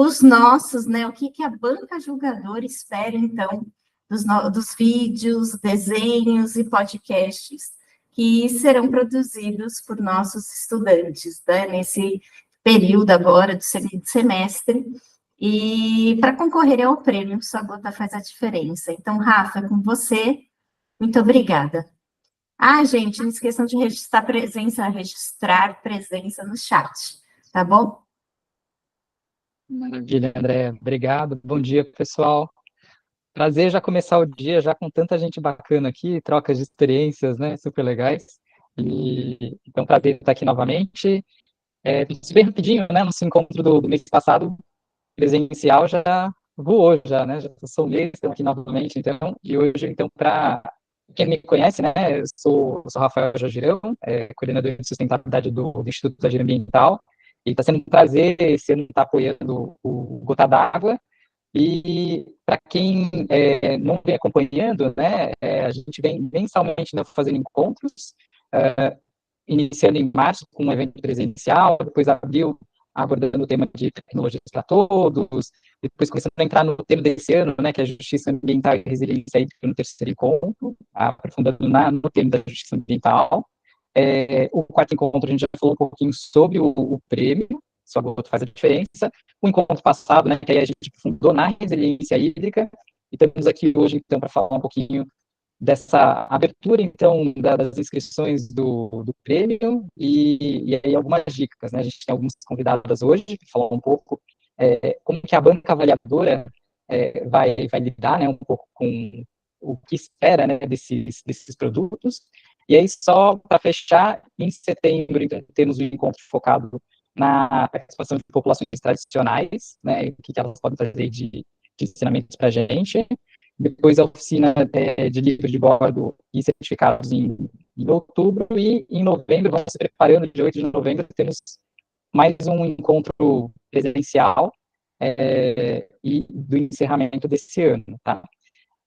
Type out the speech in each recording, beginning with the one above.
os nossos, né? O que a banca julgadora espera, então, dos vídeos, desenhos e podcasts que serão produzidos por nossos estudantes, né? Nesse período agora do segundo semestre. E para concorrer ao prêmio, sua gota faz a diferença. Então, Rafa, com você, muito obrigada. Ah, gente, não esqueçam de registrar presença no chat, tá bom? Maravilha, André. Obrigado. Bom dia, pessoal. Prazer já começar o dia já com tanta gente bacana aqui, trocas de experiências, né? Super legais. Então, prazer estar aqui novamente. Bem rapidinho, né? Nosso encontro do mês passado, presencial, já voou, já, né? Já passou um mês, estamos aqui novamente, então. E hoje, então, para quem me conhece, né? Eu sou Rafael Jagirão, coordenador de sustentabilidade do Instituto da Agenda Ambiental. E está sendo um prazer esse ano estar apoiando o Gota d'Água. E para quem não vem acompanhando, né, a gente vem mensalmente, né, fazendo encontros, iniciando em março com um evento presencial, depois abril abordando o tema de tecnologias para todos, depois começando a entrar no tema desse ano, né, que é a justiça ambiental e resiliência hídrica no terceiro encontro, aprofundando no tema da justiça ambiental. O quarto encontro a gente já falou um pouquinho sobre o prêmio, sua gota faz a diferença. O encontro passado, né, que aí a gente fundou na resiliência hídrica, e estamos aqui hoje, então, para falar um pouquinho dessa abertura, então, das inscrições do prêmio, e aí algumas dicas, né? A gente tem algumas convidadas hoje para falar um pouco como que a banca avaliadora vai lidar, né, um pouco com o que espera, né, desses produtos. E aí, só para fechar, em setembro, então, temos um encontro focado na participação de populações tradicionais, né, o que elas podem trazer de ensinamentos para a gente. Depois a oficina de livros de bordo e certificados em outubro, e em novembro, vamos se preparando, de 8 de novembro, temos mais um encontro presencial e do encerramento desse ano, tá?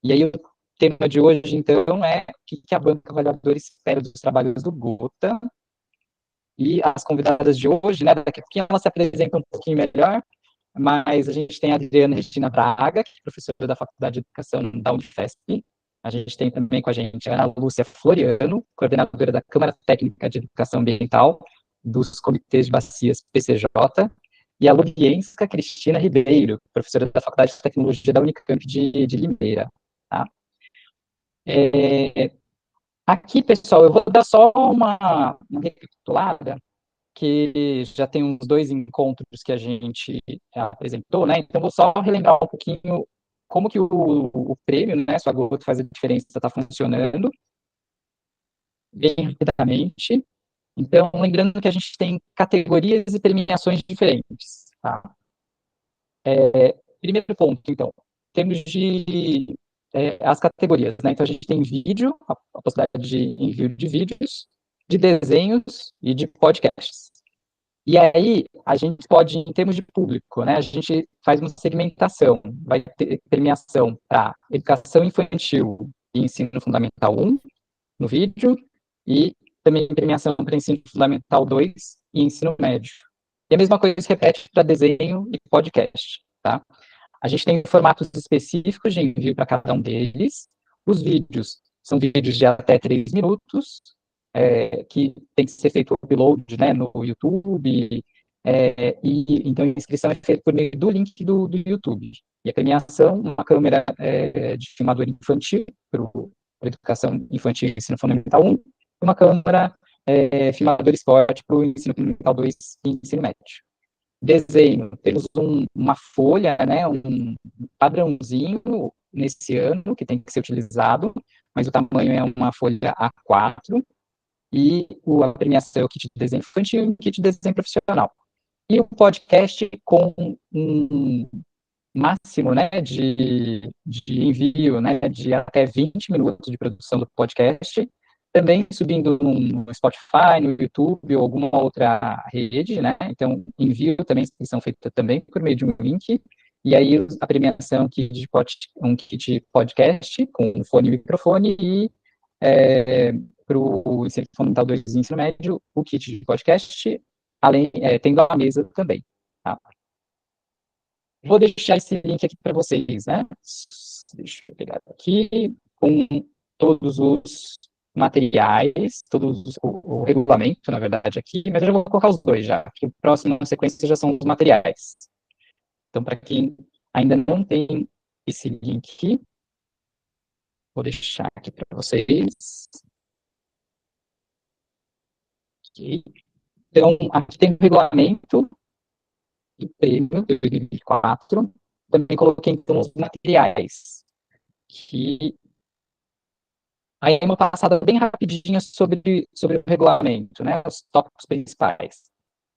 E aí o tema de hoje, então, é o que a banca avaliadora espera dos trabalhos do Gota, e as convidadas de hoje, né, daqui a pouquinho elas se apresentam um pouquinho melhor, mas a gente tem a Adriana Regina Braga, que é professora da Faculdade de Educação da Unifesp. A gente tem também com a gente a Ana Lúcia Floriano, coordenadora da Câmara Técnica de Educação Ambiental dos Comitês de Bacias PCJ, e a Lubienska Cristina Ribeiro, professora da Faculdade de Tecnologia da Unicamp de Limeira. Tá? Aqui, pessoal, eu vou dar só uma recapitulada, que já tem uns 2 encontros que a gente apresentou, né? Então, vou só relembrar um pouquinho como que o prêmio, né, Sua Gota Faz a Diferença, está funcionando, bem rapidamente. Então, lembrando que a gente tem categorias e premiações diferentes, tá? Primeiro ponto, então, temos as categorias, né? Então, a gente tem vídeo, a possibilidade de envio de vídeos, de desenhos e de podcasts. E aí, a gente pode, em termos de público, né, a gente faz uma segmentação. Vai ter premiação para educação infantil e ensino fundamental 1, no vídeo, e também premiação para ensino fundamental 2 e ensino médio. E a mesma coisa se repete para desenho e podcast, tá? A gente tem formatos específicos de envio para cada um deles. Os vídeos são vídeos de até 3 minutos, que tem que ser feito o upload, né, no YouTube, e então a inscrição é feita por meio do link do YouTube. E a premiação, uma câmera de filmador infantil, para educação infantil e ensino fundamental 1, e uma câmera filmador esporte para o ensino fundamental 2 e ensino médio. Desenho, temos uma folha, né, um padrãozinho nesse ano que tem que ser utilizado, mas o tamanho é uma folha A4, e a premiação é o kit de desenho infantil e o kit de desenho profissional. E o podcast com um máximo, né, de envio, né, de até 20 minutos de produção do podcast, também subindo no Spotify, no YouTube ou alguma outra rede, né, então envio também, inscrição feita também por meio de um link, e aí a premiação um kit podcast com fone e microfone, e para o ensino fundamental 2 e ensino médio, o kit de podcast, além, tendo a mesa também. Tá? Vou deixar esse link aqui para vocês, né? Deixa eu pegar aqui, com todos os materiais, o regulamento, na verdade, aqui, mas eu já vou colocar os dois já, que o próximo na sequência já são os materiais. Então, para quem ainda não tem esse link, vou deixar aqui para vocês. Okay. Então, aqui tem o regulamento e prêmio 2024. Também coloquei, então, os materiais, que aí é uma passada bem rapidinha sobre o regulamento, né, os tópicos principais.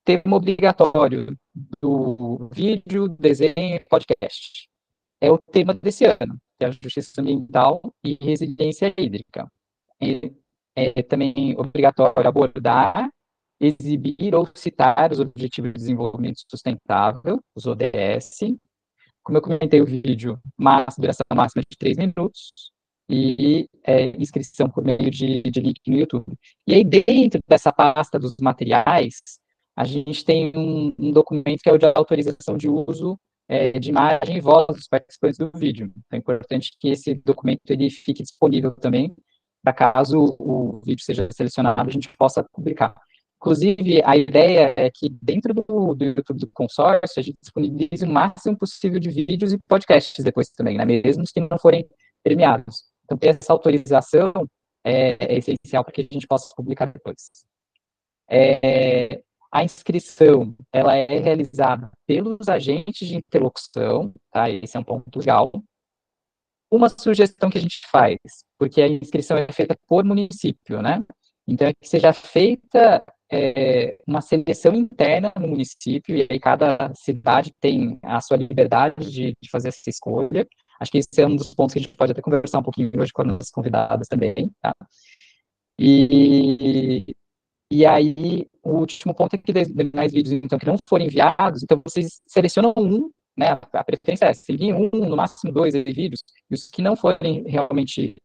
Tema obrigatório do vídeo, desenho e podcast. É o tema desse ano, que é a justiça ambiental e resiliência hídrica. É também obrigatório abordar, exibir ou citar os Objetivos de Desenvolvimento Sustentável, os ODS. Como eu comentei, o vídeo, duração máxima de 3 minutos, e inscrição por meio de link no YouTube. E aí, dentro dessa pasta dos materiais, a gente tem um documento que é o de autorização de uso de imagem e voz dos participantes do vídeo. Então, é importante que esse documento ele fique disponível também, para caso o vídeo seja selecionado, a gente possa publicar. Inclusive, a ideia é que dentro do YouTube do consórcio, a gente disponibilize o máximo possível de vídeos e podcasts depois também, né? Mesmo os que não forem premiados. Então, ter essa autorização é essencial para que a gente possa publicar depois. A inscrição, ela é realizada pelos agentes de interlocução, tá? Esse é um ponto legal. Uma sugestão que a gente faz, porque a inscrição é feita por município, né? Então, é que seja feita uma seleção interna no município, e aí cada cidade tem a sua liberdade de fazer essa escolha. Acho que esse é um dos pontos que a gente pode até conversar um pouquinho hoje com as convidadas também, tá? E aí, o último ponto é que demais vídeos, então, que não forem enviados, então vocês selecionam um, né, a preferência é seguir um, no máximo 2 vídeos, e os que não forem realmente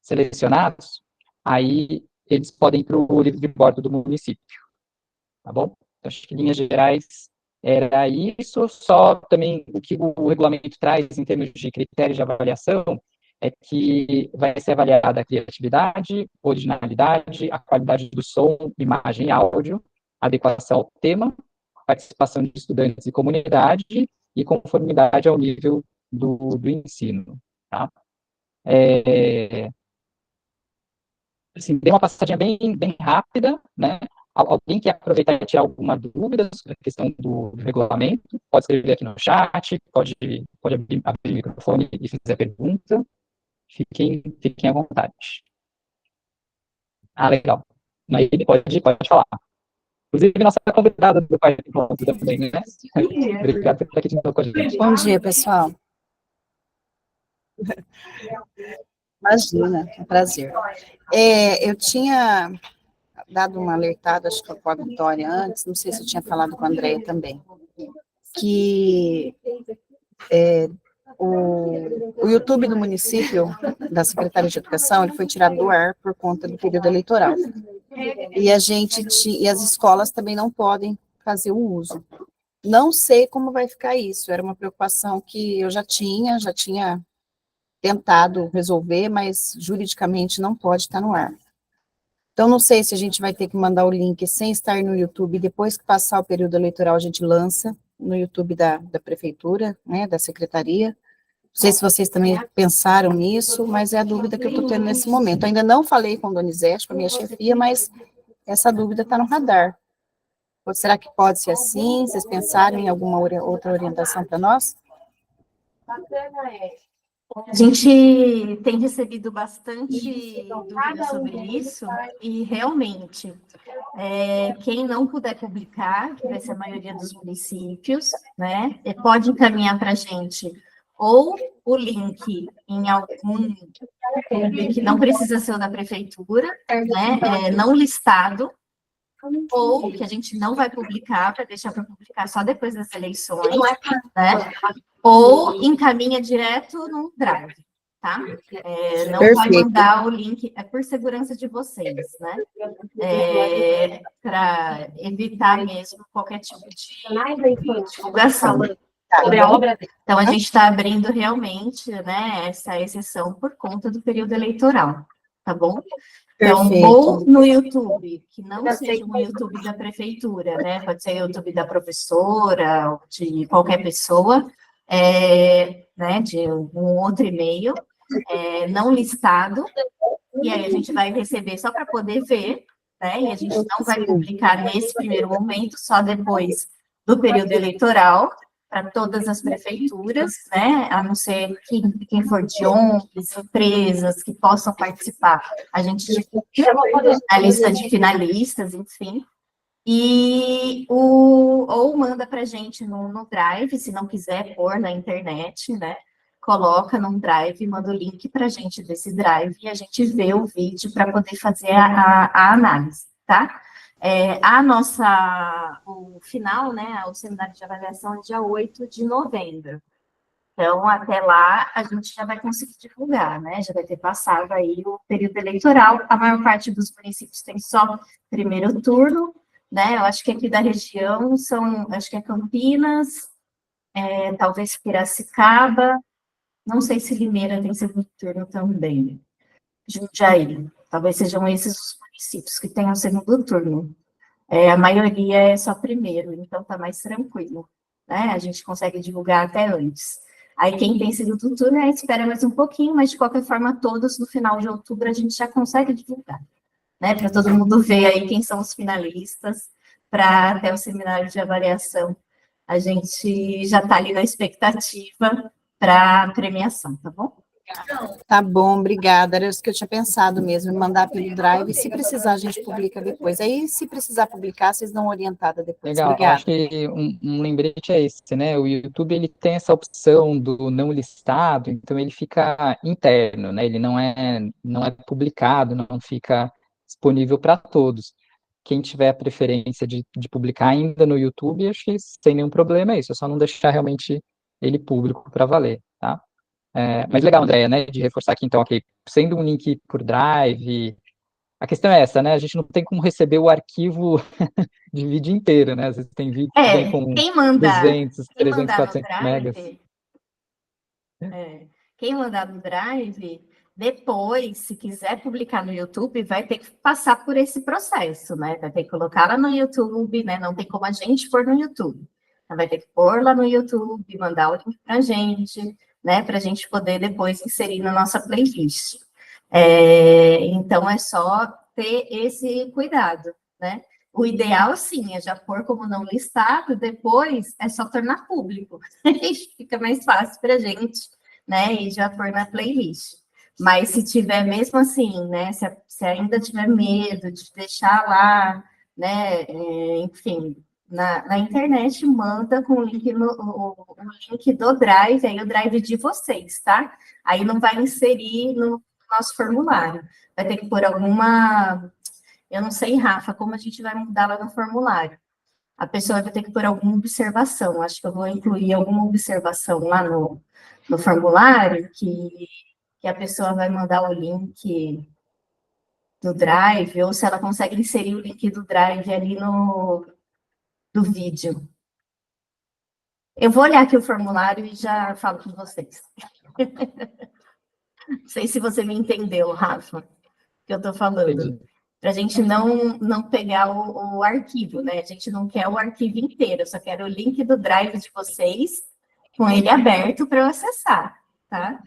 selecionados, aí eles podem ir para o livro de bordo do município, tá bom? Então, acho que em linhas gerais era isso, só também o que o regulamento traz em termos de critérios de avaliação, é que vai ser avaliada a criatividade, originalidade, a qualidade do som, imagem e áudio, adequação ao tema, participação de estudantes e comunidade e conformidade ao nível do ensino. Tá? Assim, dei uma passadinha bem rápida, né? Alguém quer aproveitar e tirar alguma dúvida sobre a questão do regulamento, pode escrever aqui no chat, pode abrir o microfone e fazer a pergunta. Fiquem à vontade. Legal. Mas pode falar. Inclusive, nossa convidada do Pai Pronto também, né? Obrigado por estar aqui de novo com a gente. Bom dia, pessoal. Imagina, é um prazer. Eu tinha dado uma alertada, acho que com a Vitória antes, não sei se eu tinha falado com a Andréia também, que o YouTube do município, da Secretaria de Educação, ele foi tirado do ar por conta do período eleitoral. E as escolas também não podem fazer o uso. Não sei como vai ficar isso, era uma preocupação que eu já tinha tentado resolver, mas juridicamente não pode estar no ar. Então, não sei se a gente vai ter que mandar o link sem estar no YouTube, depois que passar o período eleitoral, a gente lança no YouTube da prefeitura, né, da secretaria. Não sei se vocês também pensaram nisso, mas é a dúvida que eu estou tendo nesse momento. Ainda não falei com a Donizete, com a minha chefia, mas essa dúvida está no radar. Ou será que pode ser assim? Vocês pensaram em alguma outra orientação para nós? A gente tem recebido bastante dúvidas sobre isso, e realmente, quem não puder publicar, que vai ser a maioria dos municípios, né, pode encaminhar para a gente ou o link em algum que não precisa ser o da prefeitura, né, não listado, ou que a gente não vai publicar, para deixar para publicar só depois das eleições, né? Ou encaminha direto no Drive, tá? Não vai mandar o link, é por segurança de vocês, né? Para evitar mesmo qualquer tipo de divulgação. sobre a obra. Então, a gente está abrindo realmente, né, essa exceção por conta do período eleitoral, tá bom? Então, Perfeito. ou no YouTube, que não seja um YouTube da prefeitura, né? Pode ser YouTube da professora, ou de qualquer pessoa, né? De um outro e-mail, não listado, e aí a gente vai receber só para poder ver, né? E a gente não vai publicar nesse primeiro momento, só depois do período eleitoral, para todas as prefeituras, né? A não ser quem for de ONGs, empresas que possam participar. A gente divulga a lista de finalistas, enfim. Ou manda para a gente no Drive, se não quiser pôr na internet, né? Coloca num Drive, manda o link para a gente desse Drive e a gente vê o vídeo para poder fazer a análise, tá? O final, né, o seminário de avaliação é dia 8 de novembro. Então, até lá, a gente já vai conseguir divulgar, né? Já vai ter passado aí o período eleitoral. A maior parte dos municípios tem só primeiro turno, né? Eu acho que aqui da região acho que é Campinas, talvez Piracicaba, não sei se Limeira tem segundo turno também. Jundiaí, talvez sejam esses os municípios que tenham segundo turno. A maioria é só primeiro, então tá mais tranquilo, né? A gente consegue divulgar até antes. Aí quem tem segundo turno espera mais um pouquinho, mas de qualquer forma, todos no final de outubro a gente já consegue divulgar, né? Para todo mundo ver aí quem são os finalistas, para até o seminário de avaliação. A gente já está ali na expectativa para a premiação, tá bom? Tá bom, obrigada. Era isso que eu tinha pensado mesmo, em mandar pelo Drive. Se precisar, a gente publica depois. Aí, se precisar publicar, vocês dão uma orientada depois. Legal, Obrigada. acho que um lembrete é esse, né? O YouTube ele tem essa opção do não listado, então ele fica interno, né? Ele não é publicado, não fica disponível para todos. Quem tiver a preferência de publicar ainda no YouTube, acho que sem nenhum problema é isso, é só não deixar realmente ele público para valer, tá? Mas legal, Andréia, né? De reforçar aqui, então, ok, sendo um link por Drive, a questão é essa, né? A gente não tem como receber o arquivo de vídeo inteiro, né? Às vezes tem vídeo que vem com Quem mandar, 200, 300, no 400 megas. Drive, quem mandar no Drive, depois, se quiser publicar no YouTube, vai ter que passar por esse processo, né? Vai ter que colocar lá no YouTube, né? Não tem como a gente pôr no YouTube. Então, vai ter que pôr lá no YouTube, mandar o link para a gente, né? Para a gente poder depois inserir na nossa playlist. Então, é só ter esse cuidado, né? O ideal, sim, é já pôr como não listado, depois é só tornar público. Fica mais fácil para a gente, né? E já pôr na playlist. Mas se tiver mesmo assim, né? Se ainda tiver medo de deixar lá, né? Enfim, na internet, manda com o link, o link do Drive, aí o Drive de vocês, tá? Aí não vai inserir no nosso formulário. Vai ter que pôr alguma. Eu não sei, Rafa, como a gente vai mudar lá no formulário. A pessoa vai ter que pôr alguma observação. Acho que eu vou incluir alguma observação lá no formulário, que a pessoa vai mandar o link do Drive, ou se ela consegue inserir o link do Drive ali do vídeo. Eu vou olhar aqui o formulário e já falo com vocês. Não sei se você me entendeu, Rafa, que eu estou falando. Entendi. Para a gente não pegar o arquivo, né? A gente não quer o arquivo inteiro, eu só quero o link do Drive de vocês, com ele aberto para eu acessar, tá?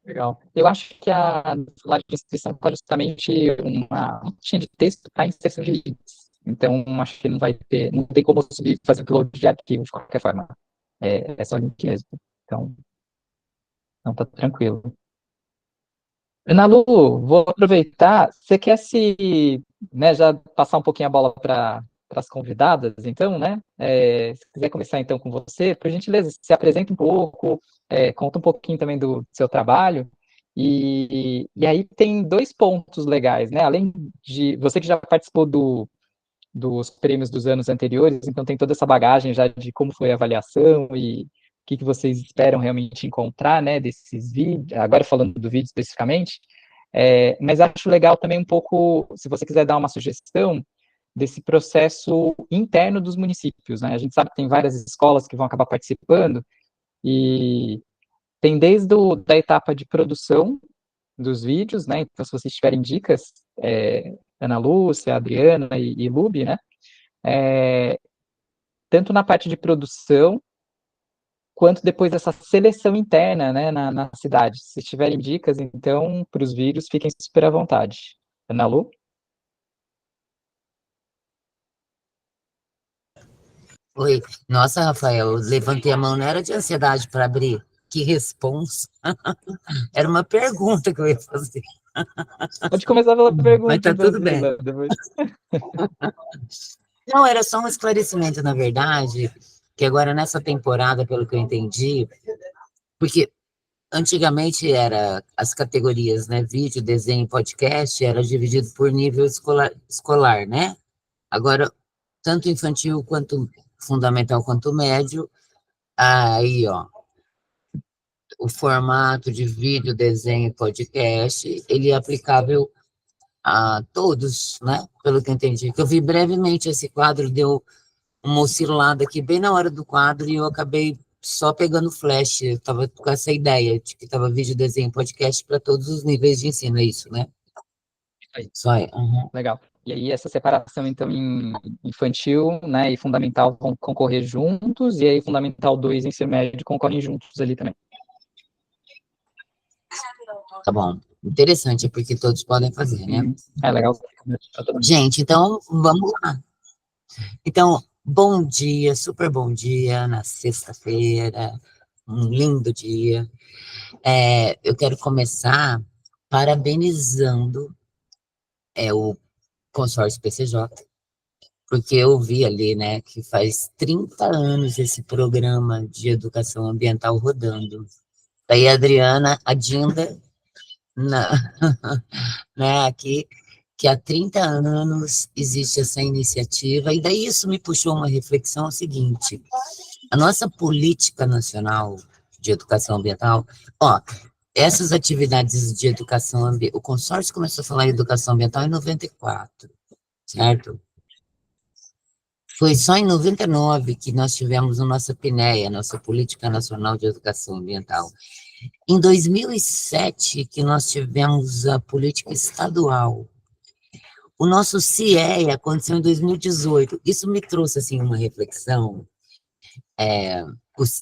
Legal. Eu acho que a lá de inscrição está justamente uma caixinha de texto para inserção de links. Então, acho que não tem como subir, fazer upload de arquivo de qualquer forma. É só link mesmo. Então, não tá tranquilo. Ana Lu, vou aproveitar. Você quer né, já passar um pouquinho a bola para as convidadas, então, né? Se quiser começar então com você, por gentileza, se apresenta um pouco, conta um pouquinho também do seu trabalho. E aí tem dois pontos legais, né? Além de você que já participou dos prêmios dos anos anteriores, então tem toda essa bagagem já de como foi a avaliação e o que vocês esperam realmente encontrar, né, desses vídeos, agora falando do vídeo especificamente, mas acho legal também um pouco, se você quiser dar uma sugestão, desse processo interno dos municípios, né? A gente sabe que tem várias escolas que vão acabar participando, e tem desde da etapa de produção dos vídeos, né? Então, se vocês tiverem dicas, Ana Lúcia, Adriana e Lubi, né? Tanto na parte de produção, quanto depois dessa seleção interna, né, na cidade. Se tiverem dicas, então, para os vídeos, fiquem super à vontade. Ana Lu? Oi. Nossa, Rafael, eu levantei a mão, não era de ansiedade para abrir. Que responsa. Era uma pergunta que eu ia fazer. Pode começar pela pergunta. Mas tá então, tudo bem. Depois. Não, era só um esclarecimento, na verdade, que agora nessa temporada, pelo que eu entendi, porque antigamente era as categorias, né, vídeo, desenho, podcast, era dividido por nível escolar, né? Agora, tanto infantil quanto fundamental quanto médio, aí, ó, o formato de vídeo, desenho e podcast, ele é aplicável a todos, né? Pelo que eu entendi. Que eu vi brevemente esse quadro, deu uma oscilada aqui bem na hora do quadro e eu acabei só pegando flash. Eu estava com essa ideia de que estava vídeo, desenho, podcast para todos os níveis de ensino, é isso, né? Aí. Só aí. Uhum. Legal. E aí essa separação, então, em infantil, né, e fundamental vão concorrer juntos, e aí fundamental 2 e ensino médio concorrem juntos ali também. Tá bom. Interessante, porque todos podem fazer, né? É legal. Gente, então, vamos lá. Então, bom dia, super bom dia na sexta-feira, um lindo dia. Eu quero começar parabenizando o consórcio PCJ, porque eu vi ali, né, que faz 30 anos esse programa de educação ambiental rodando. Daí a Adriana, a Dinda, né, aqui, que há 30 anos existe essa iniciativa, e daí isso me puxou uma reflexão, seguinte: a nossa política nacional de educação ambiental, ó, essas atividades de educação ambiental, o consórcio começou a falar em educação ambiental em 94, certo? Foi só em 99 que nós tivemos a nossa PNEA, nossa Política Nacional de Educação Ambiental. Em 2007 que nós tivemos a política estadual. O nosso CIEA aconteceu em 2018. Isso me trouxe, assim, uma reflexão.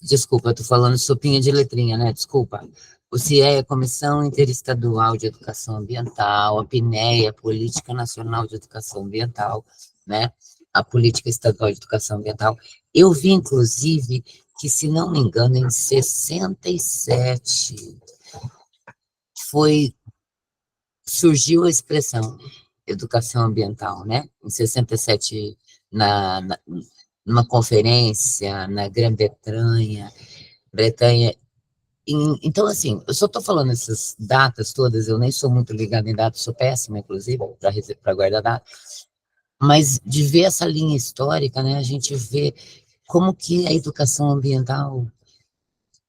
Desculpa, eu estou falando sopinha de letrinha, né? Desculpa. O CIEA, Comissão Interestadual de Educação Ambiental, a PNEA, Política Nacional de Educação Ambiental, né? A Política Estadual de Educação Ambiental. Eu vi, inclusive, que, se não me engano, em 67, surgiu a expressão educação ambiental, né? Em 67, numa conferência na Grã-Bretanha. Então, assim, eu só estou falando essas datas todas, eu nem sou muito ligada em datas, sou péssima, inclusive, para guardar datas, mas de ver essa linha histórica, né, a gente vê como que a educação ambiental,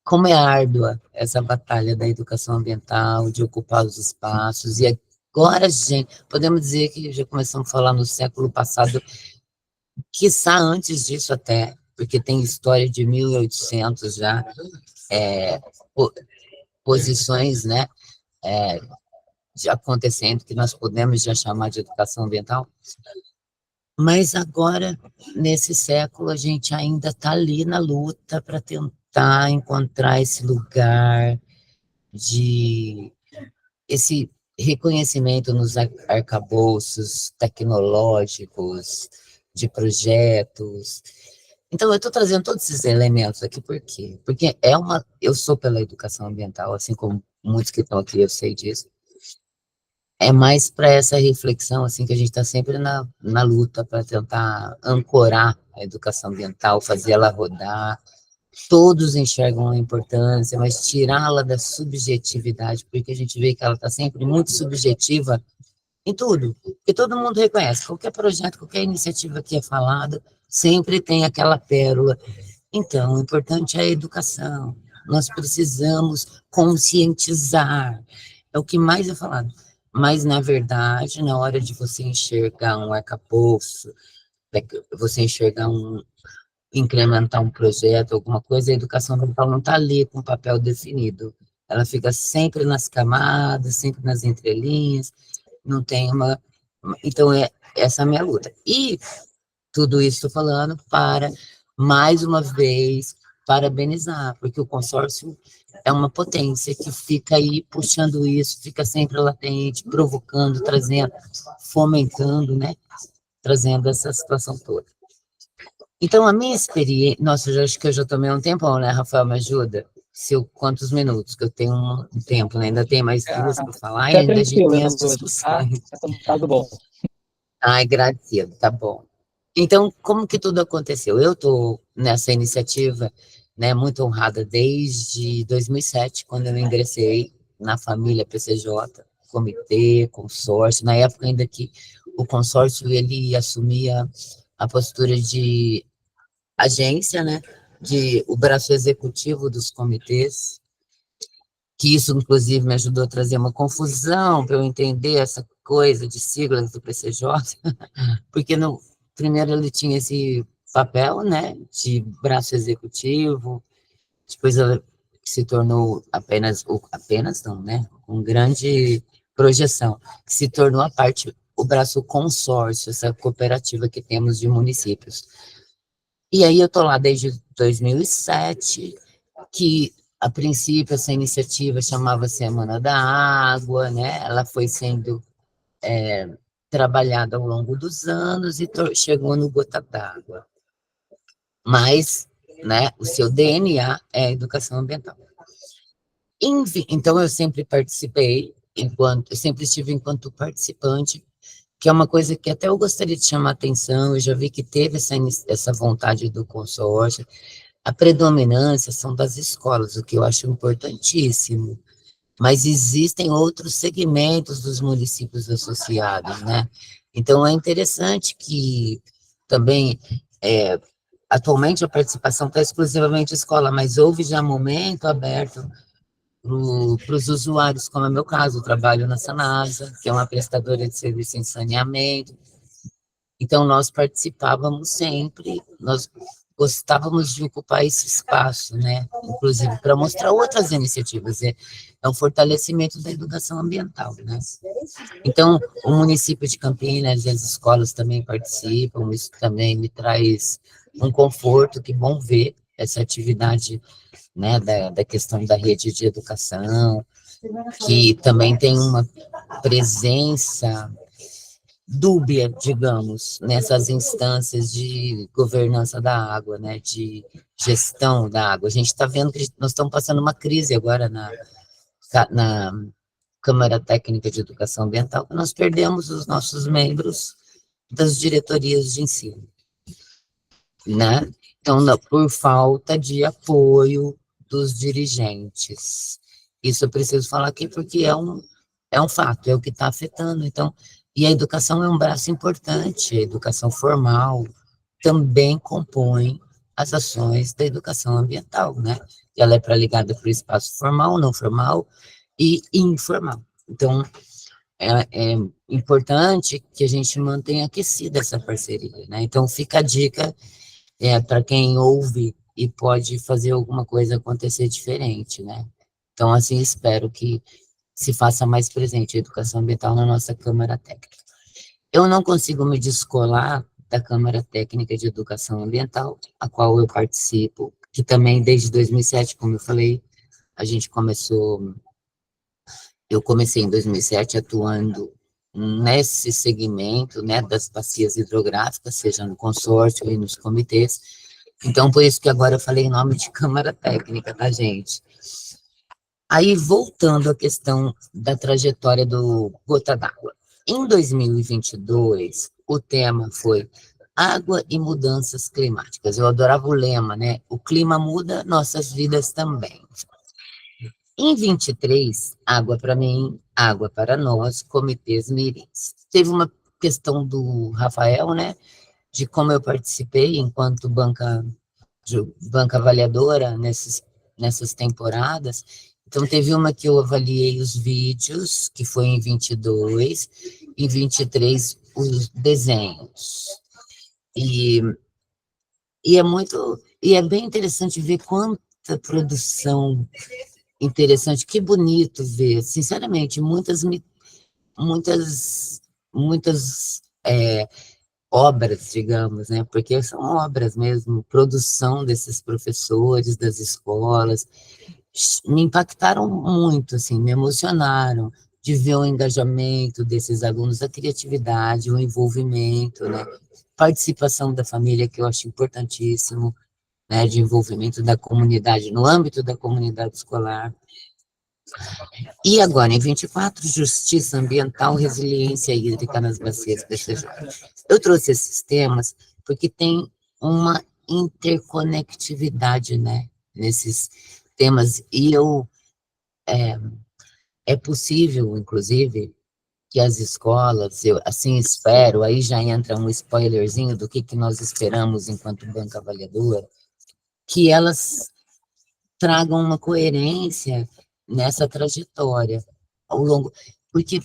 como é árdua essa batalha da educação ambiental, de ocupar os espaços, e agora, gente, podemos dizer que já começamos a falar no século passado, quiçá antes disso até, porque tem história de 1800 já, posições, né, de acontecendo, que nós podemos já chamar de educação ambiental, mas agora, nesse século, a gente ainda está ali na luta para tentar encontrar esse lugar esse reconhecimento nos arcabouços tecnológicos, de projetos. Então, eu estou trazendo todos esses elementos aqui, por quê? Porque eu sou pela educação ambiental, assim como muitos que estão aqui, eu sei disso. É mais para essa reflexão, assim, que a gente está sempre na luta para tentar ancorar a educação ambiental, fazer ela rodar. Todos enxergam a importância, mas tirá-la da subjetividade, porque a gente vê que ela está sempre muito subjetiva em tudo, porque todo mundo reconhece, qualquer projeto, qualquer iniciativa que é falada, sempre tem aquela pérola. Então, o importante é a educação, nós precisamos conscientizar, é o que mais é falado. mas, na verdade, na hora de você enxergar um arcabouço, você enxergar incrementar um projeto, alguma coisa, a educação ambiental não está ali com papel definido. Ela fica sempre nas camadas, sempre nas entrelinhas, não tem uma... Então, essa é a minha luta. E tudo isso estou falando para, mais uma vez, parabenizar, porque o consórcio é uma potência que fica aí puxando isso, fica sempre latente, provocando, trazendo, fomentando, né? Trazendo essa situação toda. Então, a minha experiência... Nossa, acho que eu já tomei um tempão, né, Rafael? Me ajuda? Quantos minutos? Que eu tenho um tempo, né? Ainda tem mais duas para falar e Fica ainda a gente tranquilo, tem as Lúcia, tá? discussões. Tá contado bom. Ai, graças, tá bom. Então, como que tudo aconteceu? Eu estou nessa iniciativa, né, muito honrada desde 2007, quando eu ingressei na família PCJ, comitê, consórcio, na época ainda que o consórcio ele assumia a postura de agência, né, de o braço executivo dos comitês, que isso, inclusive, me ajudou a trazer uma confusão para eu entender essa coisa de siglas do PCJ, porque primeiro ele tinha esse papel, né, de braço executivo, depois ela se tornou apenas não, né, com grande projeção, que se tornou o braço consórcio, essa cooperativa que temos de municípios. E aí eu estou lá desde 2007, que a princípio essa iniciativa chamava Semana da Água, né? Ela foi sendo trabalhada ao longo dos anos e chegou no Gota d'Água. Mas, né, o seu DNA é a educação ambiental. Então, eu sempre participei, eu sempre estive enquanto participante, que é uma coisa que até eu gostaria de chamar a atenção, eu já vi que teve essa vontade do consórcio, a predominância são das escolas, o que eu acho importantíssimo, mas existem outros segmentos dos municípios associados, né? Então, é interessante que também, atualmente, a participação está exclusivamente escola, mas houve já momento aberto para os usuários, como é o meu caso, eu trabalho na Sanasa, que é uma prestadora de serviço em saneamento, então nós participávamos sempre, nós gostávamos de ocupar esse espaço, né, inclusive para mostrar outras iniciativas, é um fortalecimento da educação ambiental, né. Então, o município de Campinas e as escolas também participam, isso também me traz um conforto, que bom ver essa atividade, né, da questão da rede de educação, que também tem uma presença dúbia, digamos, nessas instâncias de governança da água, né, de gestão da água. A gente está vendo que nós estamos passando uma crise agora na Câmara Técnica de Educação Ambiental, que nós perdemos os nossos membros das diretorias de ensino, né? Então, por falta de apoio dos dirigentes. Isso eu preciso falar aqui porque é um fato, é o que está afetando. Então, e a educação é um braço importante, a educação formal também compõe as ações da educação ambiental, né? Ela é ligada para o espaço formal, não formal e informal. Então, é importante que a gente mantenha aquecida essa parceria, né? Então, fica a dica para quem ouve e pode fazer alguma coisa acontecer diferente, né? Então, assim, espero que se faça mais presente a educação ambiental na nossa Câmara Técnica. Eu não consigo me descolar da Câmara Técnica de Educação Ambiental, a qual eu participo, que também desde 2007, como eu falei, eu comecei em 2007 atuando nesse segmento, né, das bacias hidrográficas, seja no consórcio e nos comitês. Então, por isso que agora eu falei em nome de Câmara Técnica, tá, gente? Aí, voltando à questão da trajetória do Gota d'Água. Em 2022, o tema foi água e mudanças climáticas. Eu adorava o lema, né? O clima muda, nossas vidas também. Em 23, água para mim, água para nós, comitês mirins. Teve uma questão do Rafael, né? De como eu participei enquanto banca avaliadora nessas temporadas. Então, teve uma que eu avaliei os vídeos, que foi em 22, em 23, os desenhos. E é bem interessante ver quanta produção interessante, que bonito ver, sinceramente, muitas, muitas obras, digamos, né? Porque são obras mesmo, produção desses professores, das escolas, me impactaram muito, assim, me emocionaram de ver o engajamento desses alunos, a criatividade, o envolvimento, né? Participação da família, que eu acho importantíssimo, né? De envolvimento da comunidade, no âmbito da comunidade escolar. E agora, em 24, Justiça Ambiental, Resiliência Hídrica nas Bacias PCJ. Eu trouxe esses temas porque tem uma interconectividade, né, nesses temas, e é possível, inclusive, que as escolas, eu assim espero, aí já entra um spoilerzinho do que nós esperamos enquanto banca avaliadora, que elas tragam uma coerência nessa trajetória, porque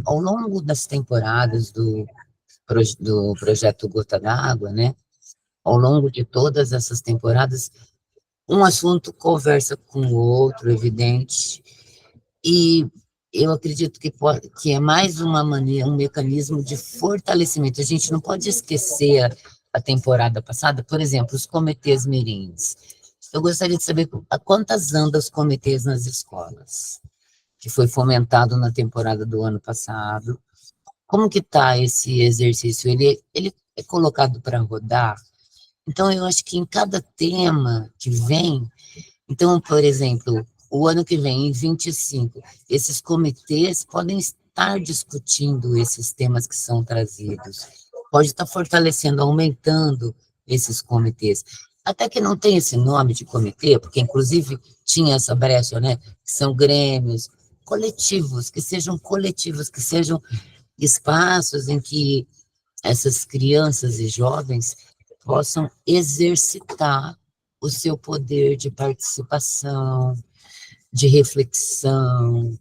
ao longo das temporadas do projeto Gota d'Água, né, ao longo de todas essas temporadas, um assunto conversa com o outro, evidente, e eu acredito que é mais uma maneira, um mecanismo de fortalecimento. A gente não pode esquecer a temporada passada, por exemplo, os comitês mirins. Eu gostaria de saber a quantas andam os comitês nas escolas, que foi fomentado na temporada do ano passado. Como que está esse exercício? Ele é colocado para rodar? Então, eu acho que em cada tema que vem, então, por exemplo, o ano que vem, em 25, esses comitês podem estar discutindo esses temas que são trazidos, pode estar fortalecendo, aumentando esses comitês. Até que não tem esse nome de comitê, porque inclusive tinha essa brecha, né? Que são grêmios, coletivos, que sejam espaços em que essas crianças e jovens possam exercitar o seu poder de participação, de reflexão,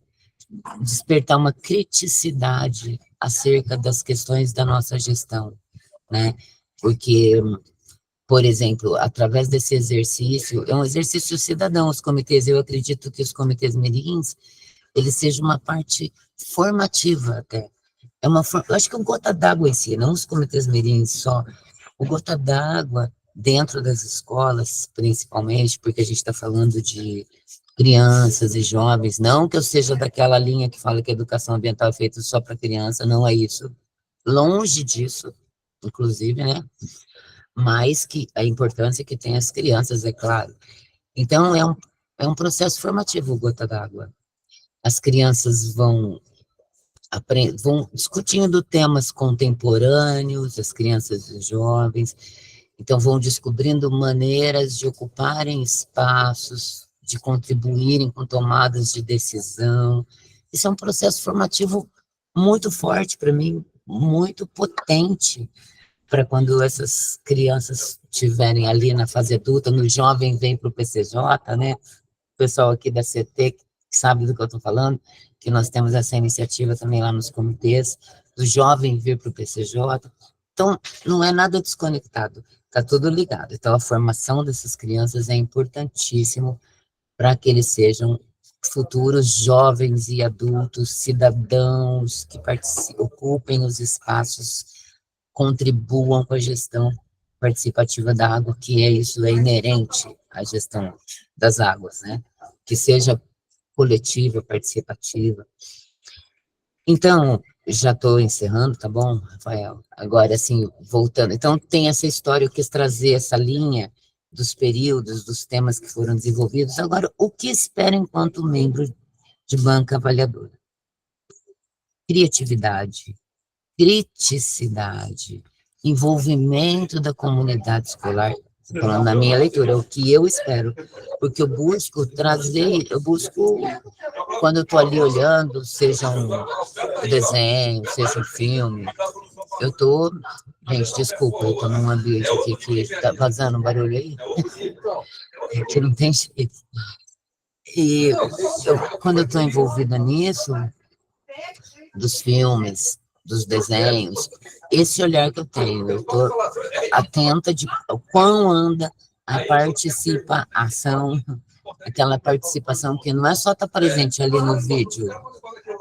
despertar uma criticidade acerca das questões da nossa gestão, né? Porque, por exemplo, através desse exercício, é um exercício cidadão, os comitês, eu acredito que os comitês mirins, eles sejam uma parte formativa até. Eu acho que o Gota d'Água em si, não os comitês mirins só, o Gota d'Água dentro das escolas, principalmente, porque a gente está falando de crianças e jovens, não que eu seja daquela linha que fala que a educação ambiental é feita só para criança, não é isso, longe disso, inclusive, né, mas que a importância que tem as crianças, é claro. Então, é um processo formativo, o Gota d'Água. As crianças vão discutindo temas contemporâneos, as crianças e jovens, então vão descobrindo maneiras de ocuparem espaços, de contribuírem com tomadas de decisão. Isso é um processo formativo muito forte para mim, muito potente, para quando essas crianças estiverem ali na fase adulta, no jovem vem para o PCJ, né? O pessoal aqui da CT que sabe do que eu estou falando, que nós temos essa iniciativa também lá nos comitês, do jovem vir para o PCJ. Então, não é nada desconectado, está tudo ligado. Então, a formação dessas crianças é importantíssimo para que eles sejam futuros jovens e adultos, cidadãos que ocupem os espaços, contribuam com a gestão participativa da água, que é inerente à gestão das águas, né? Que seja coletiva, participativa. Então, já estou encerrando, tá bom, Rafael? Agora, assim, voltando. Então, tem essa história, eu quis trazer essa linha dos períodos, dos temas que foram desenvolvidos. Agora, o que espero enquanto membro de banca avaliadora? Criatividade, criticidade, envolvimento da comunidade escolar, falando na minha leitura, é o que eu espero, porque eu busco trazer, quando eu estou ali olhando, seja um desenho, seja um filme, eu estou, gente, desculpa, eu estou num ambiente aqui que está vazando um barulho aí, que não tem jeito. E quando eu estou envolvida nisso, dos filmes, dos desenhos, esse olhar que eu tenho, eu estou atenta de quão anda a participação, aquela participação que não é só estar presente ali no vídeo,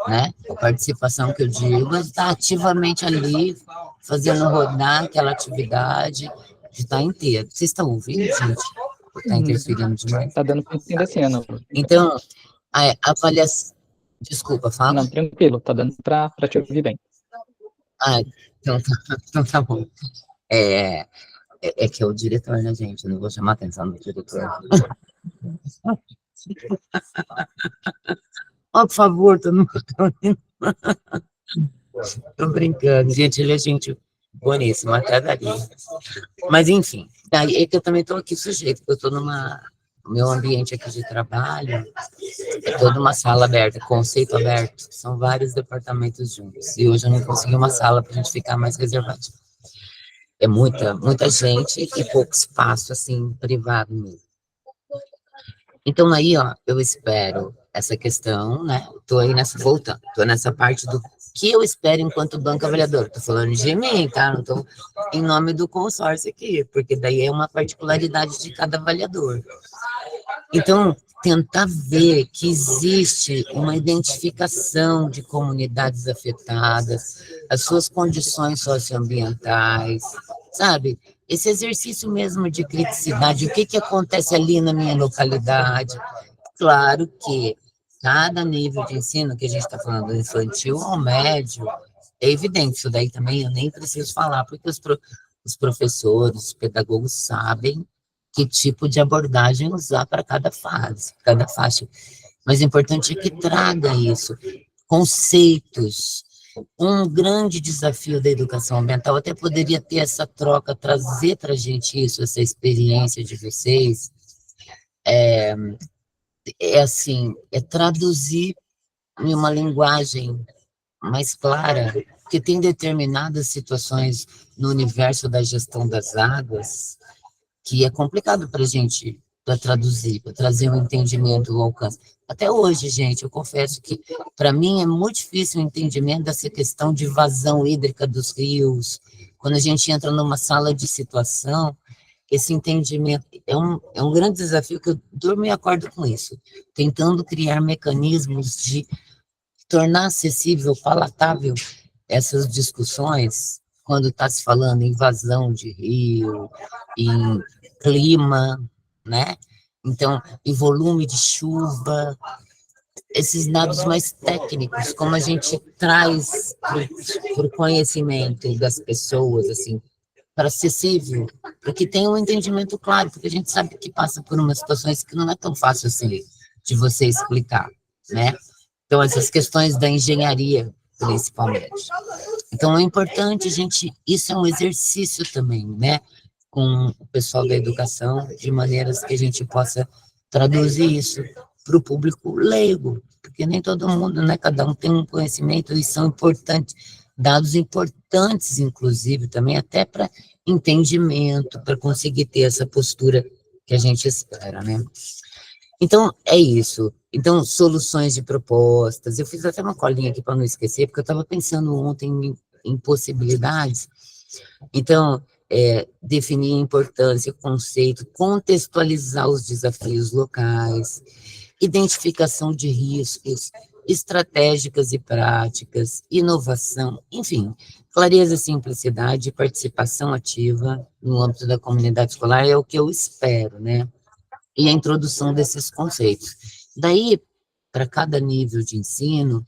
né? A participação que eu digo é estar ativamente ali, fazendo rodar aquela atividade, de estar inteiro. Vocês estão ouvindo, gente? Está interferindo demais? Tá dando para entender sim, Ana. Então, a avaliação... Desculpa, fala. Não, tranquilo, tá dando para te ouvir bem. Ah, então tá bom. É que é o diretor, né, gente? Eu não vou chamar a atenção do diretor. Oh, por favor, todo mundo tá ouvindo. Tô brincando, gente, ele é gente boníssima, até dali. Mas, enfim, daí é que eu também tô aqui sujeito, porque eu tô o meu ambiente aqui de trabalho é toda uma sala aberta, conceito aberto, são vários departamentos juntos, e hoje eu não consegui uma sala para a gente ficar mais reservado. É muita gente e pouco espaço, assim, privado mesmo. Então, aí, ó, eu espero essa questão, né? Tô aí voltando, tô nessa parte do que eu espero enquanto banco avaliador. Tô falando de mim, tá? Não tô em nome do consórcio aqui, porque daí é uma particularidade de cada avaliador. Então, tentar ver que existe uma identificação de comunidades afetadas, as suas condições socioambientais, sabe? Esse exercício mesmo de criticidade, o que acontece ali na minha localidade. Claro que cada nível de ensino que a gente está falando, infantil ou médio, é evidente, isso daí também eu nem preciso falar, porque os professores, os pedagogos sabem que tipo de abordagem usar para cada fase, cada faixa. Mas o importante é que traga isso, conceitos. Um grande desafio da educação ambiental, até poderia ter essa troca, trazer para a gente isso, essa experiência de vocês, assim, traduzir em uma linguagem mais clara, porque tem determinadas situações no universo da gestão das águas que é complicado para a gente traduzir, para trazer um entendimento, um alcance. Até hoje, gente, eu confesso que, para mim, é muito difícil o entendimento dessa questão de vazão hídrica dos rios. Quando a gente entra numa sala de situação, esse entendimento é um grande desafio que eu durmo e acordo com isso, tentando criar mecanismos de tornar acessível, palatável essas discussões, quando está se falando em vazão de rio, em clima, né? Então, em volume de chuva, esses dados mais técnicos, como a gente traz para o conhecimento das pessoas, assim, para acessível, para que tenha um entendimento claro, porque a gente sabe que passa por umas situações que não é tão fácil assim de você explicar, né? Então, essas questões da engenharia, principalmente. Então, é importante isso é um exercício também, né? Com o pessoal da educação, de maneiras que a gente possa traduzir isso para o público leigo, porque nem todo mundo, né? Cada um tem um conhecimento e são importantes, dados importantes, inclusive, também até para entendimento, para conseguir ter essa postura que a gente espera, né? Então, é isso. Então, soluções de propostas. Eu fiz até uma colinha aqui para não esquecer, porque eu estava pensando ontem em possibilidades. Então, definir a importância, o conceito, contextualizar os desafios locais, identificação de riscos, estratégicas e práticas, inovação, enfim, clareza, simplicidade e participação ativa no âmbito da comunidade escolar é o que eu espero, né? E a introdução desses conceitos. Daí, para cada nível de ensino,